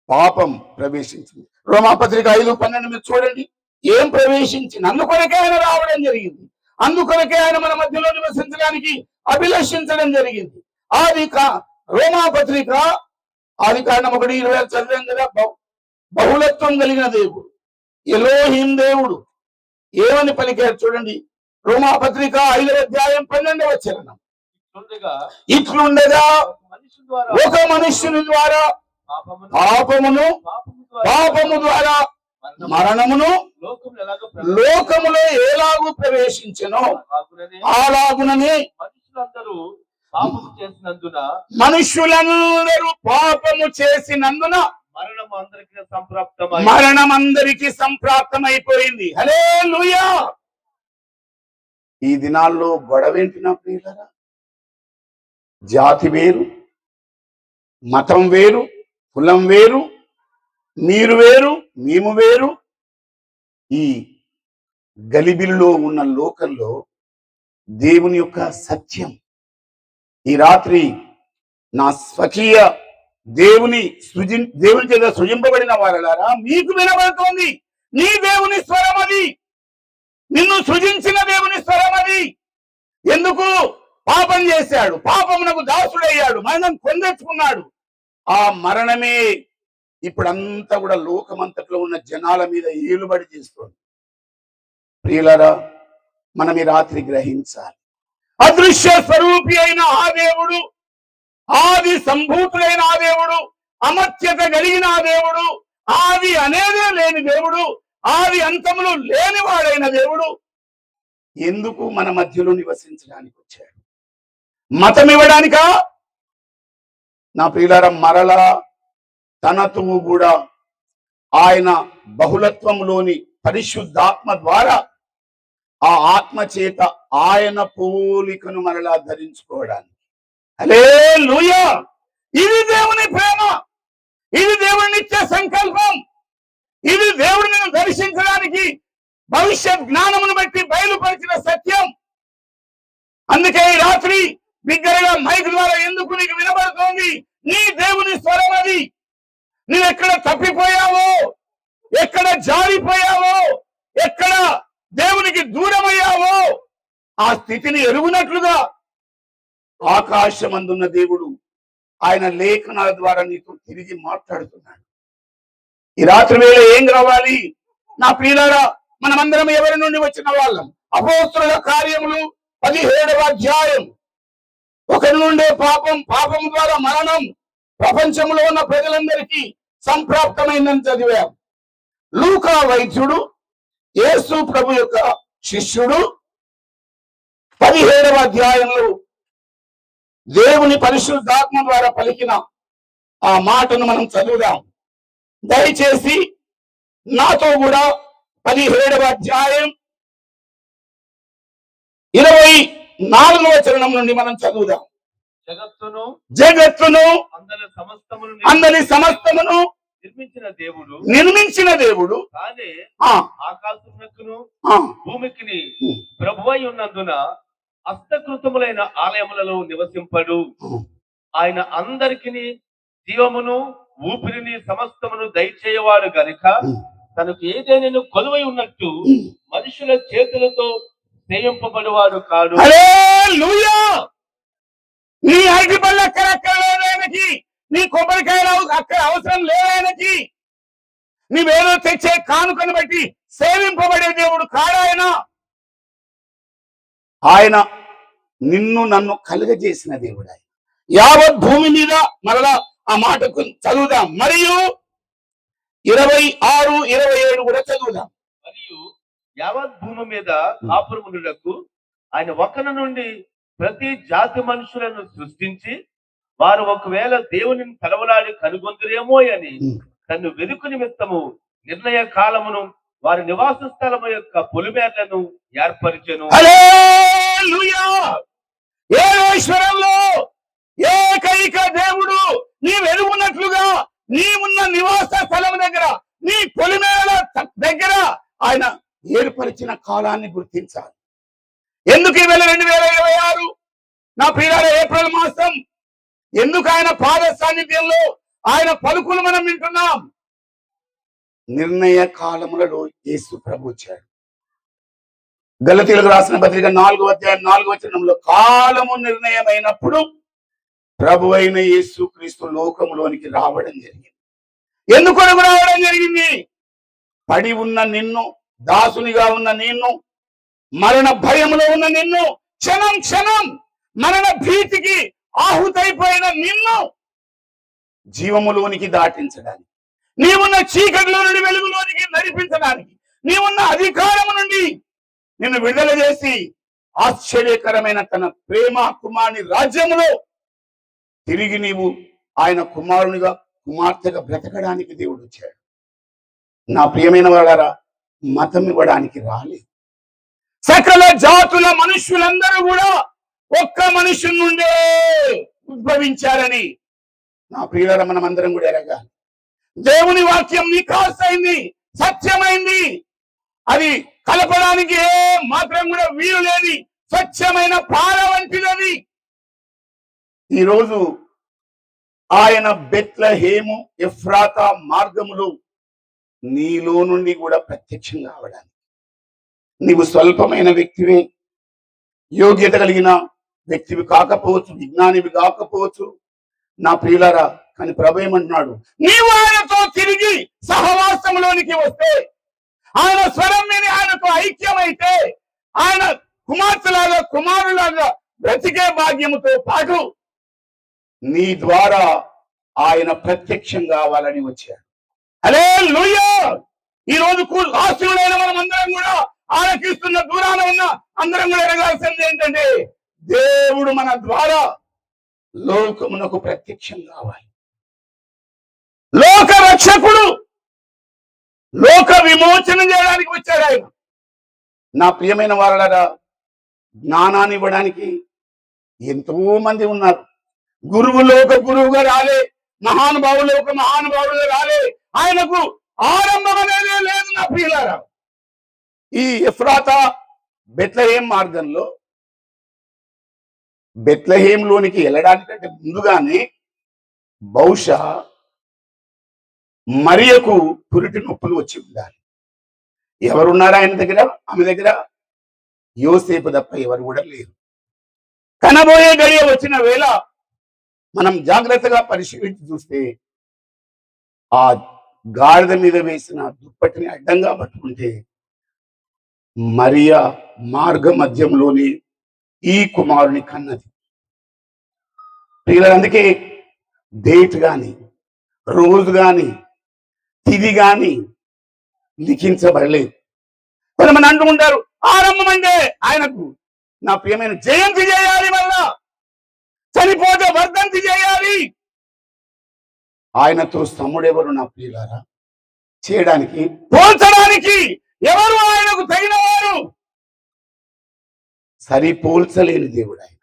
పాపం ప్రవేశించింది. రోమాపత్రిక 5:12 మీరు చూడండి, ఏం ప్రవేశించింది? అందుకొరకే ఆయన రావడం జరిగింది, అందుకొరకే ఆయన మన మధ్యలో నివసించడానికి అభిలషించడం జరిగింది. రోమాపత్రిక ఆది కాండం 1:20 చదివాం కదా. బహుళత్వం కలిగిన దేవుడు, ఎలోహిం దేవుడు ఏమని పలికారు చూడండి. రోమాపత్రిక 5వ అధ్యాయం 12వ వచనం, ఇట్లుండగా ఒక మనుష్యుని ద్వారా పాపము ద్వారా మరణమును లోకములో ఎలాగూ ప్రవేశించెనో అలాగుననే మనుషులందరూ పాపము చేసినందున మరణం అందరికీ సంప్రాప్తమైపోయింది. హల్లెలూయా. ఈ దినాల్లో గొడవేంటి నా ప్రియులారా? జాతి వేరు, మతం వేరు, కులం వేరు, మీరు వేరు, మేము వేరు. ఈ గలిబిలిలో ఉన్న లోకంలో దేవుని యొక్క సత్యం ఈ రాత్రి నా స్వకీయ దేవుని చేత సృజింపబడిన వారలారా, మీకు వినబడుతోంది. నీ దేవుని స్వరం అది, నిన్ను సృజించిన దేవుని స్వరం అది. ఎందుకు? పాపం చేశాడు, పాపమునకు దాసుడయ్యాడు, మరణం కొందెచ్చుకున్నాడు. ఆ మరణమే ఇప్పుడంతా కూడా లోకమంతట్లో ఉన్న జనాల మీద ఏలుబడి చేస్తుంది. ప్రియులారా, మనం ఈ రాత్రి గ్రహించాలి, అదృశ్య స్వరూపి అయిన ఆ దేవుడు, ఆది సంభూతుడైన ఆ దేవుడు, అమర్త్యత కలిగిన ఆ దేవుడు, ఆది అనేదే లేని దేవుడు, ఆది అంతములు లేనివాడైన దేవుడు ఎందుకు మన మధ్యలో నివసించడానికి వచ్చాడు? మతం ఇవ్వడానికా? నా ప్రియులారా, మరలా తనతో కూడా ఆయన బహుళత్వంలోని పరిశుద్ధాత్మ ద్వారా ఆ ఆత్మ చేత ఆయన పోలికను మరలా ధరించుకోవడానికి. హల్లెలూయా! ఇది దేవుని ప్రేమ, ఇది దేవుని నిత్య సంకల్పం, ఇది దేవుడిని దర్శించడానికి భవిష్యత్ జ్ఞానమును బట్టి బయలుపరిచిన సత్యం. అందుకే ఈ రాత్రి బిగ్గరగా మైక్ ద్వారా ఎందుకు నీకు వినబడుతోంది? నీ దేవుని స్వరం అది. నువ్వు ఎక్కడ తప్పిపోయావో, ఎక్కడ జారిపోయావో, ఎక్కడ దేవునికి దూరమయ్యావో ఆ స్థితిని ఎరుగునట్లుగా ఆకాశమందున్న దేవుడు ఆయన లేఖనాల ద్వారా నీతో తిరిగి మాట్లాడుతున్నాడు. ఈ రాత్రి వేళ ఏం కావాలి? నా ప్రియులారా, మనమందరం ఎవరి నుండి వచ్చిన వాళ్ళం? అపోస్తుల కార్యములు 17వ అధ్యాయం. ఒకరి నుండే పాపం, పాపం ద్వారా మరణం ప్రపంచంలో ఉన్న ప్రజలందరికీ సంప్రాప్తమైందని చదివాం. లూకా వైద్యుడు, యేసు ప్రభు యొక్క శిష్యుడు 17వ అధ్యాయంలో దేవుని పరిశుద్ధాత్మ ద్వారా పలికిన ఆ మాటను మనం చదువుదాం. దయచేసి నాతో కూడా 17వ అధ్యాయం 24వ వచనం నుండి మనం చదువుదాం. జగత్తును అందరి సమస్తమును నిర్మించిన దేవుడు ఆకాశమునకును భూమికి ప్రభువై ఉన్నందున హస్తకృతములైన ఆలయములలో నివసింపడు. ఆయన అందరికిని జీవమును ఊపిరిని సమస్తమును దయచేయవాడు గనుక తనకు ఏదైనా కొలువై ఉన్నట్టు మనుషుల చేతులతో చేయింపబడివాడు కాడు. హల్లెలూయా! నీ అరటి పళ్ళు అక్కడక్కర్లేదానికి, నీ కొబ్బరికాయలు అక్కడ అవసరం లేదానికి, నీవేదో తెచ్చే కానుకను బట్టి సేవింపబడే దేవుడు కాడాయన. ఆయన నిన్ను నన్ను కలుగజేసిన దేవుడు. ఆయన యావత్ భూమి మీద, మరలా ఆ మాటకు చదువుదాం. మరియు 26, 27 కూడా చదువుదాం. మరియు యావత్ భూమి మీద కాపురములకు ఆయన ఒకన నుండి ప్రతి జాతి మనుషులను సృష్టించి వారు ఒకవేళ దేవుని తలవలాడి కనుగొందురేమో అని తను వెదుకు నిమిత్తము నిర్ణయ కాలమును వారి నివాస స్థలము యొక్క పొలిమేర్లను ఏర్పరిచెను. హల్లెలూయా! యేశ్వరంలో ఏకైక దేవుడు నీ వెలుగున్నట్లుగా నీవున్న నివాస స్థలం దగ్గర, నీ పొలిమేరల దగ్గర ఆయన ఏర్పరిచిన కాలాన్ని గుర్తించాలి. ఎందుకు ఈవేళ 2026 నా ప్రియులారా ఏప్రిల్ మాసం? ఎందుకు ఆయన పాద సాన్నిధ్యంలో ఆయన పలుకులు మనం వింటున్నాం? నిర్ణయ కాలములలో యేసు ప్రభు వచ్చాడు. గలతీయులకు రాసిన పత్రిక 4వ అధ్యాయం 4వ వచనంలో కాలము నిర్ణయమైనప్పుడు ప్రభు అయిన యేసు క్రీస్తు లోకములోనికి రావడం జరిగింది. ఎందుకు రావడం జరిగింది? పడి ఉన్న నిన్ను, దాసునిగా ఉన్న నిన్ను, మరణ భయములో ఉన్న నిన్ను, క్షణం క్షణం మరణ భీతికి ఆహుతైపోయిన నిన్ను జీవములోనికి దాటించడానికి, నీవున్న చీకటిలో నుండి వెలుగులోనికి నడిపించడానికి, నీవున్న అధికారము నుండి నిన్ను విడుదల చేసి ఆశ్చర్యకరమైన తన ప్రేమ కుమారుని రాజ్యములో తిరిగి నీవు ఆయన కుమారునిగా, కుమార్తెగా బ్రతకడానికి దేవుడు వచ్చాడు. నా ప్రియమైన వాళ్ళారా, మతం ఇవ్వడానికి రాలేదు. సకల జాతుల మనుష్యులందరూ కూడా ఒక్క మనుషుల నుండే ఉద్భవించారని నా ప్రియులారా మనం అందరం కూడా ఎరగాలి. దేవుని వాక్యం నిఖాసైంది, సత్యమైంది, అది కలపడానికి ఏ మాత్రం కూడా వీలు లేని స్వచ్ఛమైన పాల వంటిది. ఈరోజు ఆయన బెత్లెహేము ఎఫ్రాతా మార్గములు నీలో నుండి కూడా ప్రత్యక్షం కావడానికి, నీవు స్వల్పమైన వ్యక్తివే, యోగ్యత కలిగిన వ్యక్తివి కాకపోవచ్చు, విజ్ఞానివి కాకపోవచ్చు. నా ప్రియులారా, కానీ ప్రభు ఏమంటున్నాడు, నీవు ఆయనతో తిరిగి సహవాసంలోనికి వస్తే, ఆయన స్వరం విని ఆయనతో ఐక్యమైతే, ఆయన కుమార్తెలాగా కుమారులాగా బ్రతికే భాగ్యముతో పాటు నీ ద్వారా ఆయన ప్రత్యక్షం కావాలని వచ్చాడు. హల్లెలూయా. ఈ రోజు ఆశీనులైన మనం అందరం కూడా ఆలకిస్తున్న దూరాన ఉన్న అందరం కూడా ఎరగాల్సింది ఏంటంటే, దేవుడు మన ద్వారా లోకమునకు ప్రత్యక్షం కావాలి. లోక రక్షకుడు, లోక విమోచన చేయడానికి వచ్చాడు ఆయన. నా ప్రియమైన వాళ్ళరా, జ్ఞానాన్ని ఇవ్వడానికి ఎంతో మంది ఉన్నారు. గురువులు ఒక గురువుగా రాలే, మహానుభావులు ఒక మహానుభావులుగా రాలే. ఆయనకు ఆరంభం అనేది లేదు. నా ప్రియులారా, ఈ ఎఫ్రాతా బెత్లెహేం మార్గంలో బెత్లెహేంలోనికి వెళ్ళడానికంటే ముందుగానే బహుశా మరియకు పురిటి నొప్పులు వచ్చి ఉండాలి. ఎవరున్నారు ఆయన దగ్గర? ఆమె దగ్గర యోసేపు తప్ప ఎవరు కూడా లేరు. కనబోయే గడియ వచ్చిన వేళ మనం జాగ్రత్తగా పరిశీలించి చూస్తే, ఆ గాడిద మీద వేసిన దుప్పటిని అడ్డంగా పట్టుకుంటే మరియా మార్గ మధ్యంలోని ఈ కుమారుని కన్నది. అందుకే డేట్ గాని, రోజు గాని, తిది గాని లిఖించబడలేదు. కొంతమంది అంటూ ఉంటారు, ఆరంభం అంటే ఆయనకు నా ప్రియమైన జయంతి చేయాలి, మళ్ళా చనిపోతే వర్ధంతి చేయాలి. ఆయనతో సమ్ముడెవరు నా ప్రియులారా? చేయడానికి, పోల్చడానికి ఎవరు ఆయనకు తగిన వారు? సరిపోల్చలేని దేవుడు ఆయన.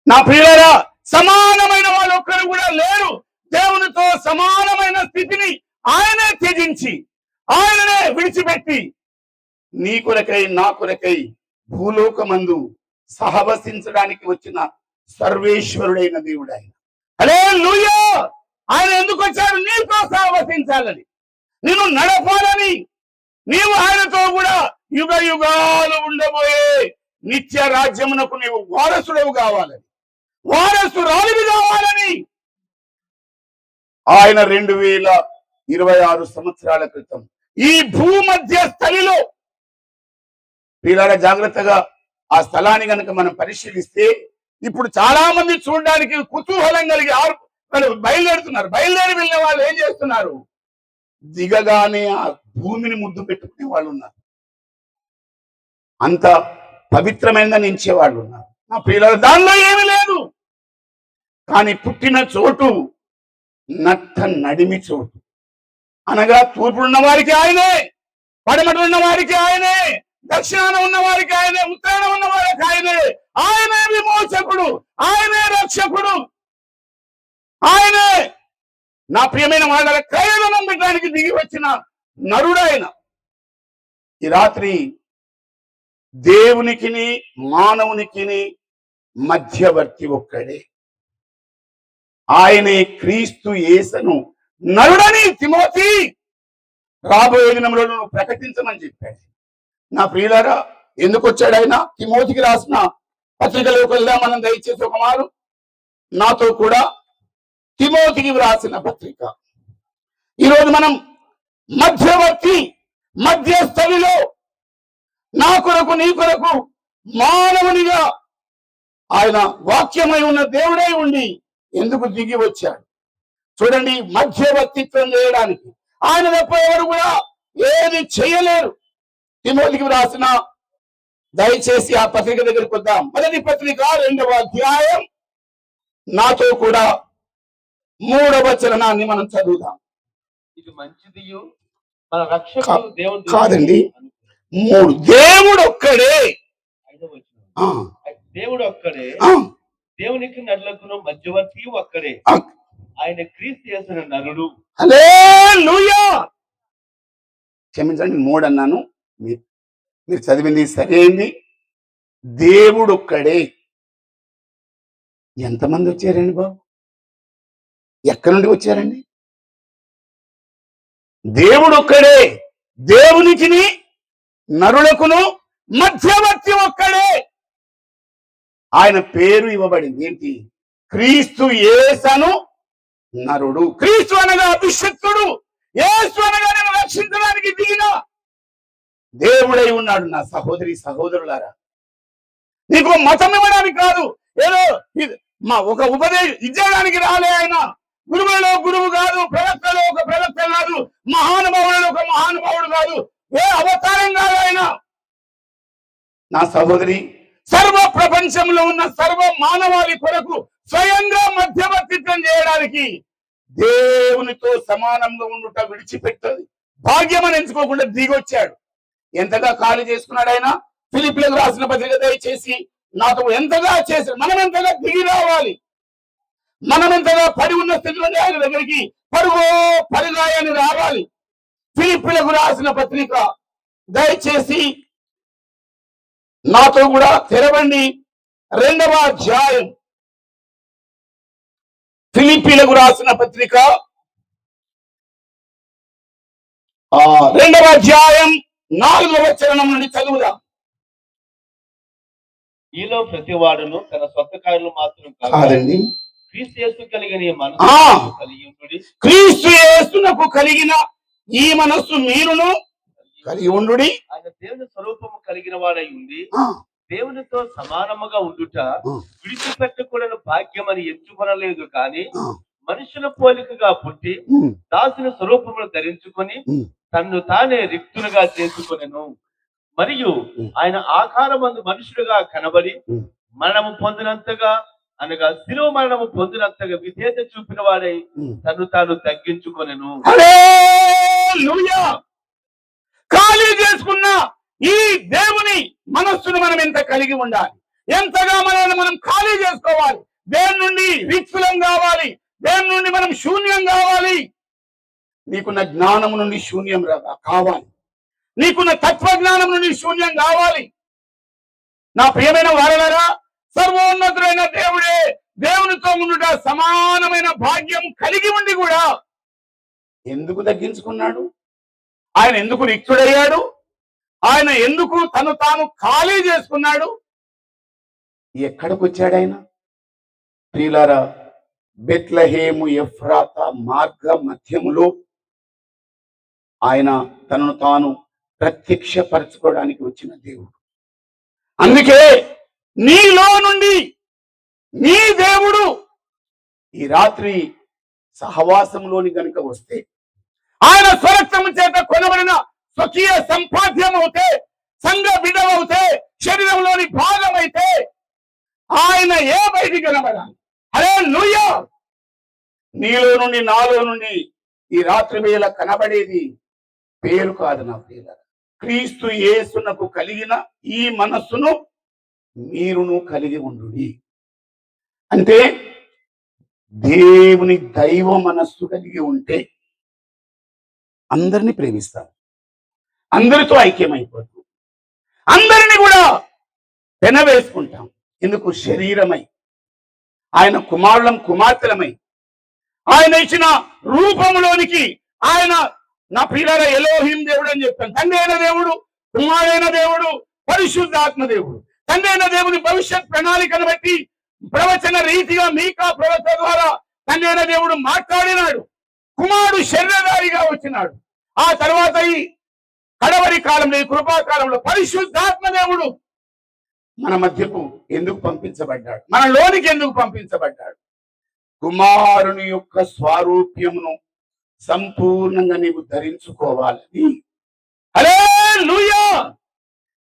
నా ప్రియులారా, సమానమైన వాళ్ళు ఒక్కరు కూడా లేరు. దేవునితో సమానమైన స్థితిని ఆయనే త్యజించి, ఆయననే విడిచిపెట్టి, నీ కొరకై నా కొరకై భూలోకమందు సహవసించడానికి వచ్చిన సర్వేశ్వరుడైన దేవుడు ఆయన. హల్లెలూయా. ఆయన ఎందుకు వచ్చాడు? నీతో సహవసించాలని, నిన్ను నడపాలని, నీవు ఆయనతో కూడా యుగ యుగాలు ఉండబోయే నిత్య రాజ్యమునకు నీవు వారసుడవు కావాలని, వారసురాలివి కావాలని ఆయన 2026 సంవత్సరాల క్రితం ఈ భూమధ్య స్థలిలో, పిల్లల జాగ్రత్తగా ఆ స్థలాన్ని కనుక మనం పరిశీలిస్తే, ఇప్పుడు చాలా మంది చూడడానికి కుతూహలం కలిగి బయలుదేరుతున్నారు. బయలుదేరి వెళ్ళిన వాళ్ళు ఏం చేస్తున్నారు? దిగగానే ఆ భూమిని ముద్దు పెట్టుకునే వాళ్ళు ఉన్నారు. అంత పవిత్రమైనదని ఎంచే వాళ్ళు ఉన్నారు. నా పిల్లలు దానిలో ఏమీ లేదు. కానీ పుట్టిన చోటు నట్ట నడిమి చోటు, అనగా తూర్పునున్న వారికి ఆయనే, పడమట ఉన్న వారికి ఆయనే, దక్షిణాన ఉన్న వారికి ఆయనే, ఉత్తరాన ఉన్న వారికి ఆయనే. ఆయనే విమోచకుడు, ఆయనే రక్షకుడు, ఆయనే నా ప్రియమైన వాళ్ళ క్రయలు నమ్మడానికి దిగి వచ్చిన నరుడైన. ఈ రాత్రి దేవునికిని మానవునికిని మధ్యవర్తి ఒక్కడే, ఆయనే క్రీస్తు యేసును నరుడని తిమోతి రాబోయే దినంలో నువ్వు ప్రకటించమని చెప్పాడు. నా ప్రియులారా, ఎందుకు వచ్చాడు ఆయన? తిమోతికి రాసిన పత్రికలోకి వెళ్దాం మనం దయచేసి ఒక మారు నాతో కూడా. తిమోతికి వ్రాసిన పత్రిక. ఈరోజు మనం మధ్యవర్తి, మధ్యస్థలిలో నా కొరకు నీ కొరకు మానవునిగా ఆయన వాక్యమై ఉన్న దేవుడై ఉండి ఎందుకు దిగి వచ్చాడు? చూడండి, మధ్యవర్తిత్వం చేయడానికి ఆయన తప్ప ఎవరు కూడా ఏది చేయలేరు. తిమోతికి వ్రాసిన, దయచేసి ఆ పత్రిక దగ్గరికి వద్దాం. మొదటి పత్రిక 2వ అధ్యాయం నాతో కూడా 3వ వచనాన్ని మనం చదువుదాం. ఇది మంచిది, మన రక్షకుడు దేవుడు కాదండి, 3. దేవుడు ఒక్కడే, దేవుడు ఒక్కడే, దేవునికి నరులకును మధ్యవర్తి ఒక్కడే, ఆయన క్రీస్తు యేసు నరుడు. హల్లెలూయా. క్షమించండి, 3 అన్నాను, మీరు చదివింది సరైంది. దేవుడు ఒక్కడే. ఎంతమంది వచ్చారండి బాబు? ఎక్కడి నుండి వచ్చారండి? దేవుడు ఒక్కడే, దేవునికిని నరులకును మధ్యవర్తి ఒక్కడే. ఆయన పేరు ఇవ్వబడింది ఏంటి? క్రీస్తు యేసును నరుడు. క్రీస్తు అనగా అభిషక్తుడు, యేసు అనగా నేను రక్షించడానికి దిగిన దేవుడై ఉన్నాడు. నా సహోదరి సహోదరులారా, నీకు మతం ఇవ్వడానికి కాదు, ఏదో ఒక ఉపదేశం ఇచ్చడానికి రాలే ఆయన. గురువులలో గురువు కాదు, ప్రవక్తలో ఒక ప్రవక్త కాదు, మహానుభావులలో ఒక మహానుభావుడు కాదు, ఏ అవతారం కాదు ఆయన. నా సహోదరి, సర్వ ప్రపంచంలో ఉన్న సర్వ మానవాళి కొరకు స్వయంగా మధ్యవర్తిత్వం చేయడానికి దేవునితో సమానంగా ఉండుట విడిచిపెట్టది భాగ్యం అని ఎంచుకోకుండా దిగొచ్చాడు. ఎంతగా ఖాళీ చేసుకున్నాడు ఆయన. ఫిలిప్పీలకు రాసిన పత్రిక దయచేసి నాతో ఎంతగా చేశాడు. మనం ఎంతగా దిగి రావాలి, మనం ఎంతగా పడి ఉన్న స్థితిలోనే ఆయన దగ్గరికి పరుగాయని రావాలి. ఫిలిప్పీలకు రాసిన పత్రిక దయచేసి నాతో కూడా తెరవండి. 2వ అధ్యాయం, ఫిలిప్పీలకు రాసిన పత్రిక 2వ అధ్యాయం 4వ వచనం నుండి చదువుదాం. ఈలో ప్రతి వాడును తన సొంత కార్యలు మాత్రం కాదండి, క్రీస్తు యేసు కలిగిన ఈ మనస్సు కలిగి ఉండుడి. క్రీస్తు యేసునకు కలిగిన ఈ మనస్సు మీరును కలిగి ఉండుడి. ఆయన దేవుని స్వరూపము కలిగిన వాడై ఉండి దేవునితో సమానముగా ఉండుట విడిచిపెట్టకూడని భాగ్యం అని ఎంచుకొనలేదు, కానీ మనుషుల పోలికగా పుట్టి దాసుని స్వరూపమును ధరించుకొని తన్ను తానే రిక్తులుగా చేసుకొనెను. మరియు ఆయన ఆకారమందు మనుషులుగా కనబడి మరణము పొందినంతగా, అనగా శిలువ మరణము పొందినంతగా విధేయత చూపిన వాడై తను తాను తగ్గించుకొనెను. హల్లెలూయా! ఖాళీ చేసుకున్న ఈ దేవుని మనస్సును మనం ఎంత కలిగి ఉండాలి, ఎంతగా మనం ఖాళీ చేసుకోవాలి. దేని నుండి రిక్తులం కావాలి, దేని నుండి మనం శూన్యం కావాలి. నీకున్న జ్ఞానం నుండి శూన్యం కావాలి, నీకున్న తత్వజ్ఞానం నుండి శూన్యం కావాలి. నా ప్రియమైన వారలారా, సర్వోన్నతుడైన దేవుడే దేవునితో ఉండుట సమానమైన భాగ్యం కలిగి ఉండి కూడా ఎందుకు తగ్గించుకున్నాడు? ఆయన ఎందుకు రిక్తుడయ్యాడు? ఆయన ఎందుకు తను తాను ఖాళీ చేసుకున్నాడు? ఎక్కడికి వచ్చాడు ఆయన? ప్రియులారా, బెత్లెహేము ఎఫ్రాతా మార్గ మధ్యములో ఆయన తనను తాను ప్రత్యక్షపరచుకోవడానికి వచ్చిన దేవుడు. అందుకే నీలో నుండి నీ దేవుడు ఈ రాత్రి సహవాసంలోని గనుక వస్తే, ఆయన స్వరక్తము చేత కొనబడిన స్వకీయ సంపాద్యం అవుతే, సంఘ బిడవవుతే, శరీరంలోని భాగం అయితే ఆయన ఏ బయటికి కనబడాలి? హల్లెలూయా! నీలో నుండి నాలో నుండి ఈ రాత్రి వేళ కనబడేది పేరు కాదు నా ప్రియులారా. క్రీస్తు యేసునకు కలిగిన ఈ మనస్సును మీరును కలిగి ఉండుడి. అంటే దేవుని దైవ మనస్సు కలిగి ఉంటే అందరినీ ప్రేమిస్తాం, అందరితో ఐక్యమైపోతాం, అందరినీ కూడా పెనవేసుకుంటాం. ఎందుకు? శరీరమై, ఆయన కుమార్తెలమై, ఆయన ఇచ్చిన రూపంలోనికి ఆయన నా ప్రియులారా ఎలోహిం దేవుడు అని చెప్తాను. తండ్రి అయిన దేవుడు, కుమారుడైన దేవుడు, పరిశుద్ధాత్మ దేవుడు. తండ్రి అయిన దేవుని భవిష్యత్ ప్రణాళికను బట్టి ప్రవచన రీతిగా మీకా ప్రవక్త ద్వారా తండ్రి అయిన దేవుడు మాట్లాడినాడు. కుమారుడు శరీరధారిగా వచ్చినాడు. ఆ తర్వాత ఈ కడవరి కాలంలో, ఈ కృపాకాలంలో పరిశుద్ధాత్మ దేవుడు మన మధ్యకు ఎందుకు పంపించబడ్డాడు? మన లోనికి ఎందుకు పంపించబడ్డాడు? కుమారుని యొక్క స్వారూప్యమును సంపూర్ణంగా నీవు ధరించుకోవాలని. హల్లెలూయా!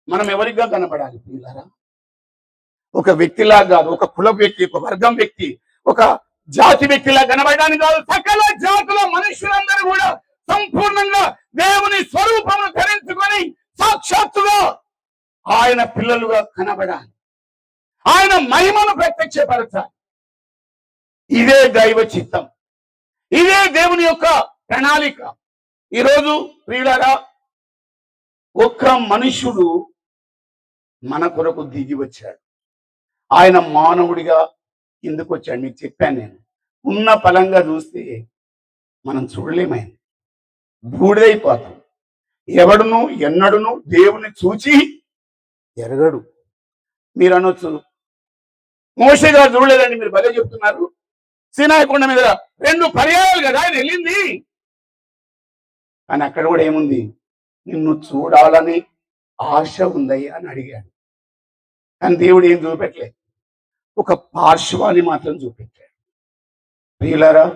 మనం ఎవరిగా కనబడాలి ప్రియులారా? ఒక వ్యక్తిలా కాదు, ఒక కుల వ్యక్తి, ఒక వర్గం వ్యక్తి, ఒక జాతి వ్యక్తిలా కనబడడానికి కాదు. సకల జాతుల మనుషులందరూ కూడా సంపూర్ణంగా దేవుని స్వరూపమును ధరించుకొని సాక్షాత్తుగా ఆయన పిల్లలుగా కనబడాలి, ఆయన మహిమను ప్రత్యక్షపరచాలి. ఇదే దైవ చిత్తం, ఇదే దేవుని యొక్క ప్రణాళిక. ఈరోజు ప్రియులారా, ఒక్క మనుషుడు మన కొరకు దిగి వచ్చాడు. ఆయన మానవుడిగా ఎందుకు వచ్చాడు మీకు చెప్పాను నేను. ఉన్న ఫలంగా చూస్తే మనం చూడలేమైంది, బూడిదైపోతాం. ఎవడును ఎన్నడును దేవుని చూచి ఎరగడు. మీరు అనొచ్చు, మోషే గారు చూడలేదండి, మీరు భలే చెప్తున్నారు. సీనాయి కొండ మీద 2 పర్యాయాలు కదా ఆయన వెళ్ళింది. కానీ అక్కడ కూడా ఏముంది, నిన్ను చూడాలని ఆశ ఉందయ్యా అని అడిగాడు. కానీ దేవుడు ఏం చూపెట్టలేదు, ఒక పార్శ్వాన్ని మాత్రం చూపెట్టాడు. ప్రియులారా,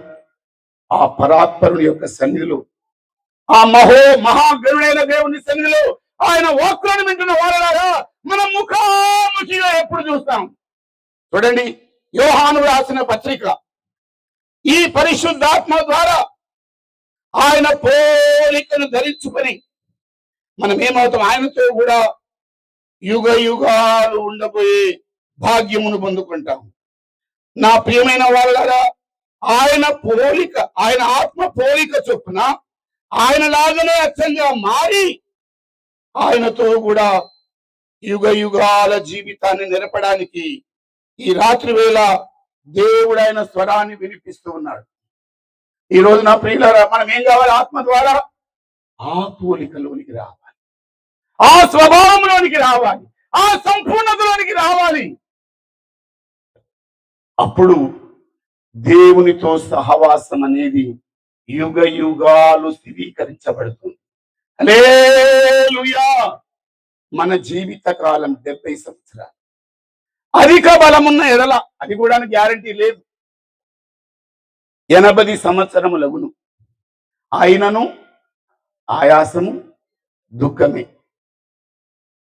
ఆ పరాత్పరుని యొక్క సన్నిధిలో, ఆ మహాగరుడైన దేవుని సన్నిధిలో ఆయన వాక్కులను వింటున్న వారలారా మనం ముఖాముఖిగా ఎప్పుడు చూస్తాం? చూడండి, యోహాను రాసిన పత్రిక, ఈ పరిశుద్ధాత్మ ద్వారా ఆయన పోలికను ధరించుకొని మనం ఏమవుతాం? ఆయనతో కూడా యుగ యుగాలు ఉండబోయే భాగ్యమును పొందుకుంటాం. నా ప్రియమైన వాళ్ళారా, ఆయన పోలిక, ఆయన ఆత్మ పోలిక చొప్పున ఆయన లాగానే అచ్చంగా మారి ఆయనతో కూడా యుగ యుగాల జీవితాన్ని నిరపడానికి ఈ రాత్రి వేళ దేవుడు ఆయన స్వరాన్ని వినిపిస్తూ ఉన్నాడు. ఈ రోజు నా ప్రియులారా, మనం ఏం కావాలి? ఆత్మ ద్వారా ఆ పోలికలోనికి రావాలి, ఆ స్వభావంలోనికి రావాలి, ఆ సంపూర్ణతలోనికి రావాలి. అప్పుడు దేవునితో సహవాసం అనేది యుగ యుగాలు స్థిరీకరించబడుతుంది. హల్లెలూయా. మన జీవిత కాలం 70 సంవత్సరాలు. అధిక బలమున్న ఎడల, అది కూడా గ్యారంటీ లేదు, 80 సంవత్సరములగును, అయినను ఆయాసము దుఃఖమే.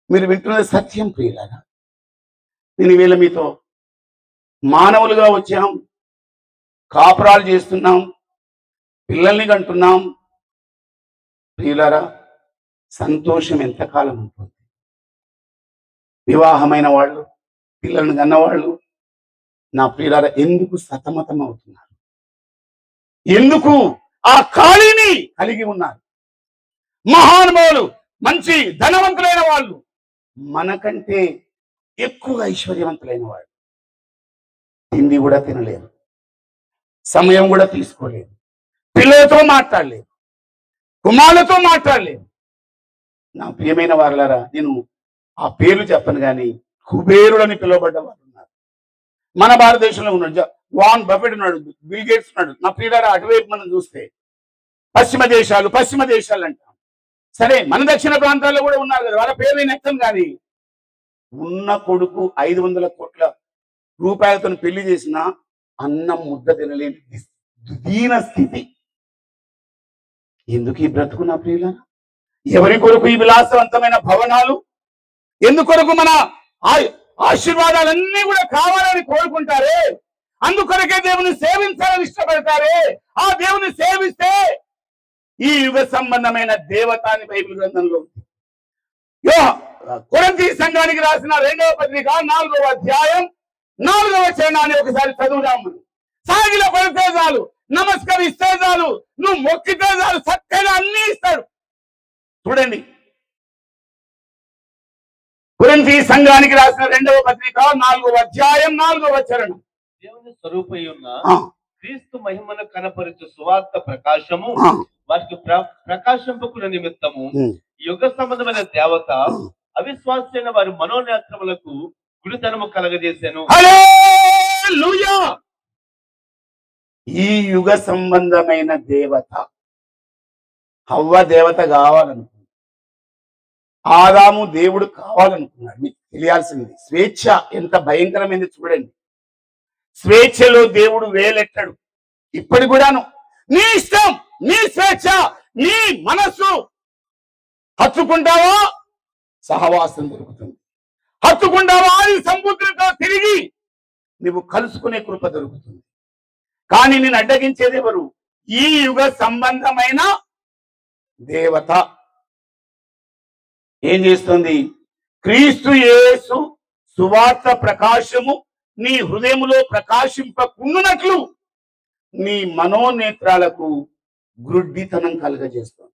మీరు వింటున్నది సత్యం ప్రియులారా. నేను వీళ్ళ మీతో మానవులుగా వచ్చాం, కాపురాలు చేస్తున్నాం, పిల్లల్ని కంటున్నాం. ప్రియులారా, సంతోషం ఎంతకాలం ఉంటుంది? వివాహమైన వాళ్ళు, పిల్లల్ని కన్నవాళ్ళు నా ప్రియులారా ఎందుకు సతమతం అవుతున్నారు? ఎందుకు ఆ ఖాళీని కలిగి ఉన్నారు? మహానుభావులు, మంచి ధనవంతులైన వాళ్ళు, మనకంటే ఎక్కువ ఐశ్వర్యవంతులైన వాళ్ళు తిండి కూడా తినలేరు, సమయం కూడా తీసుకోలేదు, పిల్లలతో మాట్లాడలేదు, కుమారులతో మాట్లాడలేదు. నా ప్రియమైన వారులారా, నేను ఆ పేర్లు చెప్పను కానీ కుబేరుడని పిలువబడ్డ వారు ఉన్నారు. మన భారతదేశంలో ఉన్నాడు, వాన్ బఫెట్ ఉన్నాడు, బిల్ గేట్స్ ఉన్నాడు. నా ప్రియులారా, అటువైపు మనం చూస్తే పశ్చిమ దేశాలు అంటాం. సరే, మన దక్షిణ ప్రాంతాల్లో కూడా ఉన్నారు కదా, వాళ్ళ పేరు నేను ఎత్తాను. కానీ ఉన్న కొడుకు 500 కోట్ల రూపాయలతో పెళ్లి చేసిన అన్నం ముద్ద తినలేని దీన స్థితి. ఎందుకు ఈ బ్రతుకు నా ప్రియులారా? ఎవరి కొరకు ఈ విలాసవంతమైన భవనాలు? ఎందుకొరకు మన ఆశీర్వాదాలన్నీ కూడా కావాలని కోరుకుంటారే? అందుకొరకే దేవుని సేవించాలని ఇష్టపడతారే? ఆ దేవుని సేవిస్తే ఈ యుగ సంబంధమైన దేవత అని బైబిల్ గ్రంథంలో కొరింథీ సంఘానికి రాసిన 2వ పత్రిక 4వ అధ్యాయం 4వ వచనాన్ని ఒకసారి చదువుదాము. సాగిల పడితే చాలు, నమస్కరిస్తే చాలు, నువ్వు మొక్కితే చాలు, చక్కగా అన్ని ఇస్తాడు. చూడండి, కొరింథీ సంఘానికి రాసిన 2వ పత్రిక 4వ అధ్యాయం 4వ వచనం. దేవుని స్వరూపై ఉన్న క్రీస్తు మహిమను కనపరచు సువార్త ప్రకాశము వారికి ప్రకాశింపకున్న నిమిత్తము యుగ సంబంధమైన దేవత అవిశ్వాసైన వారి మనోనేత్రములకు గుడితనము కలగజేశాను. హల్లెలూయా. ఈ యుగ సంబంధమైన దేవత హవ్వ దేవత కావాలనుకున్నాడు, ఆదాము దేవుడు కావాలనుకున్నాడు. మీకు తెలియాల్సింది స్వేచ్ఛ ఎంత భయంకరమైంది చూడండి. స్వేచ్ఛలో దేవుడు వేలెట్టాడు. ఇప్పటి కూడాను నీ ఇష్టం, నీ స్వేచ్ఛ, నీ మనస్సు. హత్తుకుంటావా సహవాసం దొరుకుతుంది, హత్తుకుంటావా అది సముద్రంతో తిరిగి నువ్వు కలుసుకునే కృప దొరుకుతుంది. కానీ నేను అడ్డగించేది ఎవరు? ఈ యుగ సంబంధమైన దేవత. ఏం చేస్తుంది? క్రీస్తు యేసు సువార్త ప్రకాశము నీ హృదయములో ప్రకాశింపకుండునట్లు నీ మనోనేత్రాలకు గ్రుడ్డితనం కలుగజేస్తుంది.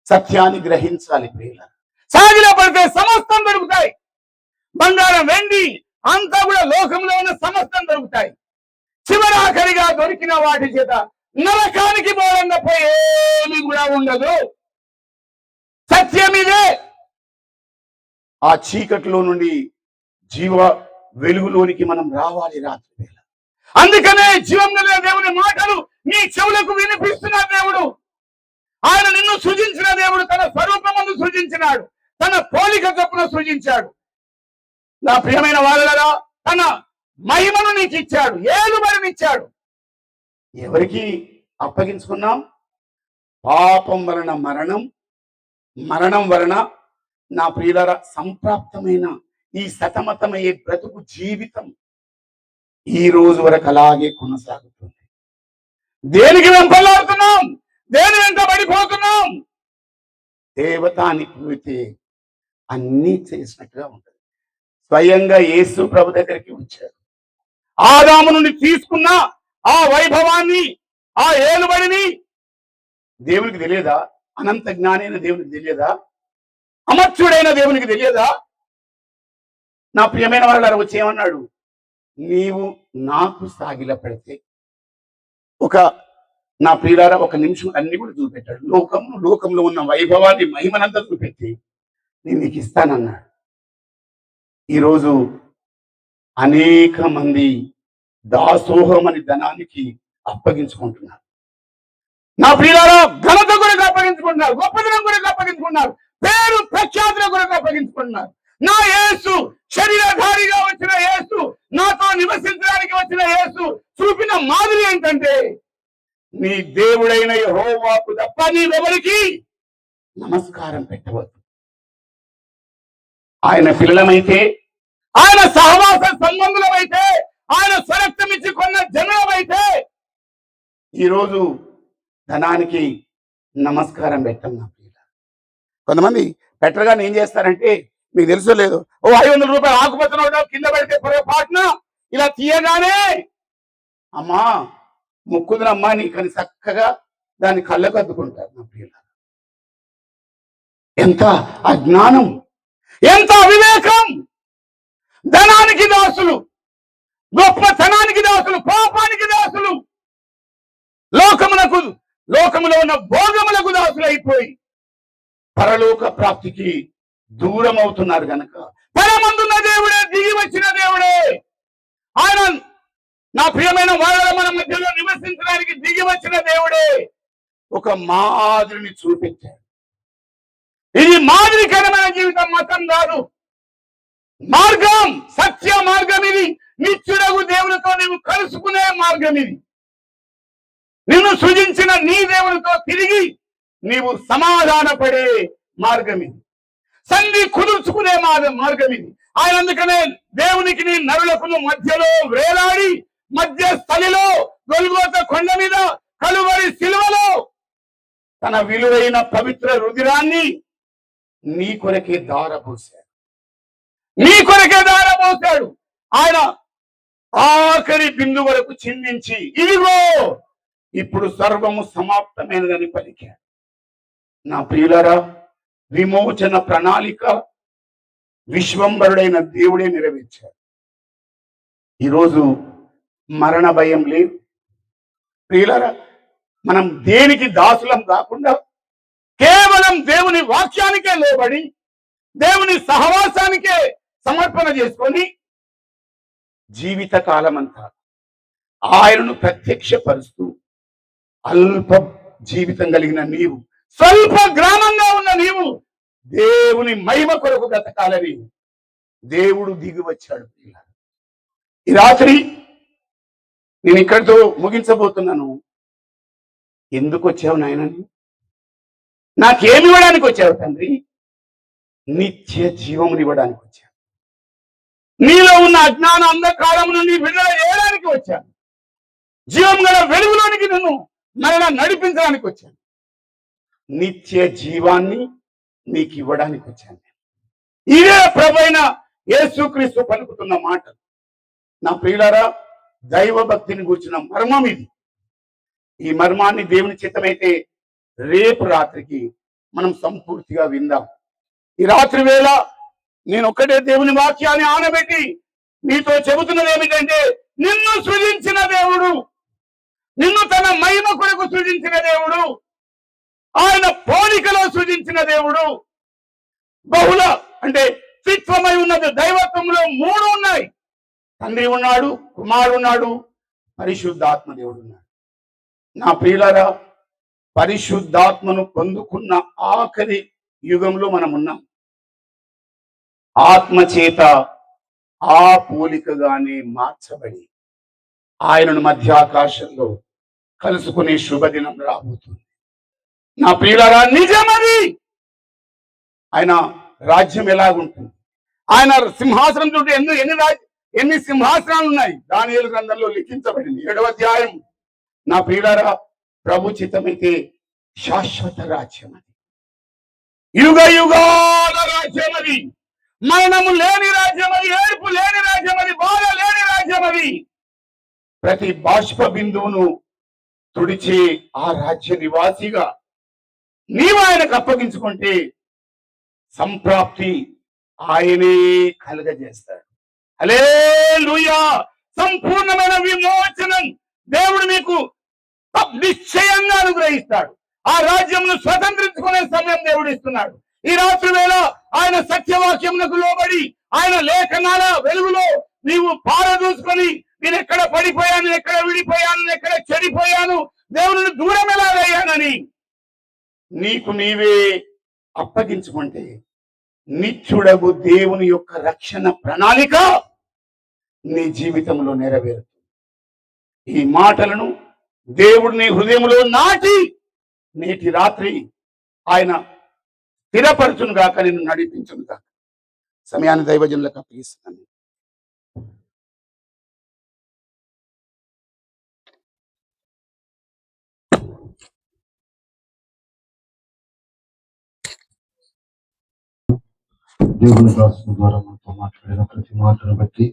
సత్యాన్ని గ్రహించాలి ప్రియులారా. సాగిల పడితే సమస్తం దొరుకుతాయి, బంగారం వెండి అంతా కూడా లోకంలో ఉన్న సమస్తం దొరుకుతాయి. చివరాఖరిగా దొరికిన వాటి చేత నరకానికి పోవడం ఏమి కూడా ఉండదు. సత్యం ఇదే. ఆ చీకటిలో నుండి జీవ వెలుగులోనికి మనం రావాలి రాత్రి వేళ. అందుకనే జీవం కలిగిన దేవుని మాటలు నీ చెవులకు వినిపిస్తున్న దేవుడు. ఆయన నిన్ను సృజించిన దేవుడు తన స్వరూపమందు సృజించినాడు, తన పోలిక చొప్పున సృజించాడు. నా ప్రియమైన వాళ్ళరా, తన మహిమను నీకు ఇచ్చాడు, ఏలుబడినిచ్చాడు. ఎవరికి అప్పగించుకున్నాం? పాపం వలన మరణం, మరణం వలన నా ప్రియులరా సంప్రాప్తమైన ఈ సతమతమయ్యే బ్రతుకు జీవితం ఈ రోజు వరకు అలాగే కొనసాగుతుంది. దేనికి వెంపలాడుతున్నాం? దేని వెంట పడిపోతున్నాం? దేవతానికి పోతే అన్నీ చేసినట్టుగా ఉంటుంది. స్వయంగా యేసు ప్రభు దగ్గరికి వచ్చారు. ఆదాము నుండి తీసుకున్న ఆ వైభవాన్ని, ఆ ఏలుబడిని దేవునికి తెలియదా? అనంత జ్ఞానైన దేవునికి తెలియదా? అమర్చుడైన దేవునికి తెలియదా? నా ప్రియమైన వాళ్ళ వచ్చి ఏమన్నాడు? నీవు నాకు సాగిల పెడితే నా ప్రియులారా ఒక నిమిషం అన్ని కూడా చూపెట్టాడు. లోకంలో ఉన్న వైభవాన్ని, మహిమనంతా చూపెట్టి నేను నీకు ఇస్తానన్నాడు. ఈరోజు అనేక మంది దాసోహం అని ధనానికి అప్పగించుకుంటున్నారు. నా ప్రియులారా ఘనత కొరకు అప్పగించుకుంటున్నారు, గొప్పతనం కొరకు అప్పగించుకుంటున్నారు, పేరు ప్రఖ్యాతుల కొరకు అప్పగించుకుంటున్నారు. నా యేసు, శరీరధారిగా వచ్చిన యేసు, నాతో నివసించడానికి వచ్చిన యేసు చూపిన మాదిరి ఏంటంటే, నీ దేవుడైన యెహోవాకు తప్ప నీవెవరికి నమస్కారం పెట్టవద్దు. ఆయన పిల్లలమైతే, ఆయన సహవాస సంబంధులమైతే, ఆయన స్వరక్తం ఇచ్చి కొన్న జనులమైతే ఈరోజు ధనానికి నమస్కారం పెట్టం. నా పిల్ల కొంతమంది పెట్టరుగా ఏం చేస్తారంటే, మీకు తెలుసో లేదు, 500 రూపాయలు ఆకుపచ్చ కింద పెడితే పొరపాటున ఇలా తీయగానే అమ్మా ముక్కుదునమ్మా నీకని చక్కగా దాన్ని కళ్ళకు అద్దుకుంటారు. నా పిల్ల ఎంత అజ్ఞానం, ఎంత అవివేకం! ధనానికి దాసులు, గొప్పతనానికి దాసులు, పాపానికి దాసులు, లోకములో ఉన్న భోగములకు దాసులు అయిపోయి పరలోక ప్రాప్తికి దూరం అవుతున్నారు. గనక పరమందున్న దేవుడే, దిగి వచ్చిన దేవుడే, ఆయన నా ప్రియమైన వాళ్ళ మన మధ్యలో నివసించడానికి దిగి వచ్చిన దేవుడే ఒక మాదిరిని చూపించాడు. ఇది మాదిరికరమైన జీవితం, మతం కాదు, మార్గం, సత్య మార్గం ఇది. నిత్యుడగు దేవునితో నీవు కలుసుకునే మార్గం ఇది. నిన్ను సృజించిన నీ దేవునితో తిరిగి నీవు సమాధాన పడే మార్గం ఇది. సంధి కుదుర్చుకునే మార్గం ఇది. ఆయన అందుకనే దేవునికి నీ నరులకును మధ్యలో వేలాడి, మధ్య స్థలిలో గొల్గోత కొండ మీద కలువరి శిలువలో తన విలువైన పవిత్ర రుధిరాన్ని నీ కొరకే దారపోశాడు. నీ కొరకే దారపోశాడు. ఆయన ఆఖరి బిందు వరకు చిందించి ఇదిగో ఇప్పుడు సర్వము సమాప్తమైనదని పలికాడు. నా ప్రియులారా, విమోచన ప్రణాళిక విశ్వంబరుడైన దేవుడే నెరవేర్చాడు. ఈరోజు మరణ భయం లేదు. ప్రియులారా, మనం దేనికి దాసులం కాకుండా కేవలం దేవుని వాక్యానికే లోబడి, దేవుని సహవాసానికే సమర్పణ చేసుకొని జీవిత కాలమంతా ఆయనను ప్రత్యక్షపరుస్తూ అల్ప జీవితం కలిగిన నీవు, స్వల్ప గ్రామంగా ఉన్న నీవు దేవుని మహిమ కొరకు బ్రతకాలని దేవుడు దిగి వచ్చాడు. ఈ రాత్రి నేను ఇక్కడితో ముగించబోతున్నాను. ఎందుకు వచ్చావు నాయన? నాకేమి ఇవ్వడానికి వచ్చావు తండ్రి? నిత్య జీవమునివ్వడానికి వచ్చాను. నీలో ఉన్న అజ్ఞాన అంధకారం నుండి విడుదల చేయడానికి వచ్చాను. జీవం గల వెలుగులోనికి నిన్ను మరణ నడిపించడానికి వచ్చాను. నిత్య జీవాన్ని నీకు ఇవ్వడానికి వచ్చాను. ఇదే ప్రభువైన యేసుక్రీస్తు పలుకుతున్న మాట. నా ప్రియులారా, దైవ భక్తిని కూర్చున్న మర్మం ఇది. ఈ మర్మాన్ని దేవుని చిత్తమైతే రేపు రాత్రికి మనం సంపూర్తిగా విందాం. ఈ రాత్రి వేళ నేను ఒక్కటే దేవుని వాక్యాన్ని ఆనబెట్టి నీతో చెబుతున్నది ఏమిటంటే, నిన్ను సృజించిన దేవుడు, నిన్ను తన మహిమ కొరకు సృజించిన దేవుడు, ఆయన పోలికలో సృజించిన దేవుడు, బహుళ అంటే త్రిత్వమై ఉన్నది. దైవత్వంలో 3 ఉన్నాయి. తండ్రి ఉన్నాడు, కుమారుడు ఉన్నాడు, పరిశుద్ధాత్మ దేవుడు ఉన్నాడు. నా ప్రియులారా, పరిశుద్ధాత్మను పొందుకున్న ఆఖరి యుగంలో మనం ఉన్నాం. ఆత్మ చేత ఆ పోలికగానే మార్చబడి ఆయనను మధ్యాకాశంలో కలుసుకునే శుభదినం రాబోతుంది. నా ప్రియులారా, నిజమది. ఆయన రాజ్యం ఎలాగుంటుంది? ఆయన సింహాసనం చుట్టూ ఎన్ని సింహాసనాలు ఉన్నాయి? దానియేలు గ్రంథంలో లిఖించబడింది 7వ అధ్యాయం. నా ప్రియులారా, ప్రభు చిత్తమైతే శాశ్వత రాజ్యం అది, యుగ యుగాల రాజ్యం అది, మరణము లేని రాజ్యం అది, ఏడుపు లేని రాజ్యం అది, బాధ లేని రాజ్యం అది. ప్రతి బాష్ప బిందువును తుడిచే ఆ రాజ్య నివాసిగా నీవు ఆయనకు అప్పగించుకుంటే సంప్రాప్తి ఆయనే కలుగజేస్తాడు. హల్లెలూయా! సంపూర్ణమైన విమోచనం దేవుడు మీకు నిశ్చయంగా అనుగ్రహిస్తాడు. ఆ రాజ్యంను స్వతంత్రించుకునే సమయం దేవుడు ఇస్తున్నాడు. ఈ రాత్రి వేళ ఆయన సత్యవాక్యమునకు లోబడి ఆయన లేఖనాల వెలుగులో నీవు పారదూసుకొని, నేను ఎక్కడ పడిపోయాను, ఎక్కడ విడిపోయాను, ఎక్కడ చెడిపోయాను, దేవుని దూరం ఎలా అయ్యానని నీకు నీవే అప్పగించుకుంటే నిత్యుడగు దేవుని యొక్క రక్షణ ప్రణాళిక నీ జీవితంలో నెరవేరుతుంది. ఈ మాటలను దేవుడు నీ హృదయంలో నాటి నేటి రాత్రి ఆయన స్థిరపరచును గాక, నిన్ను నడిపించును గాక. సమయాన్ని దైవజనులకు అప్పగిస్తున్నాను. దేవుని దాసుని ద్వారా మనతో మాట్లాడిన ప్రతి మాటను బట్టి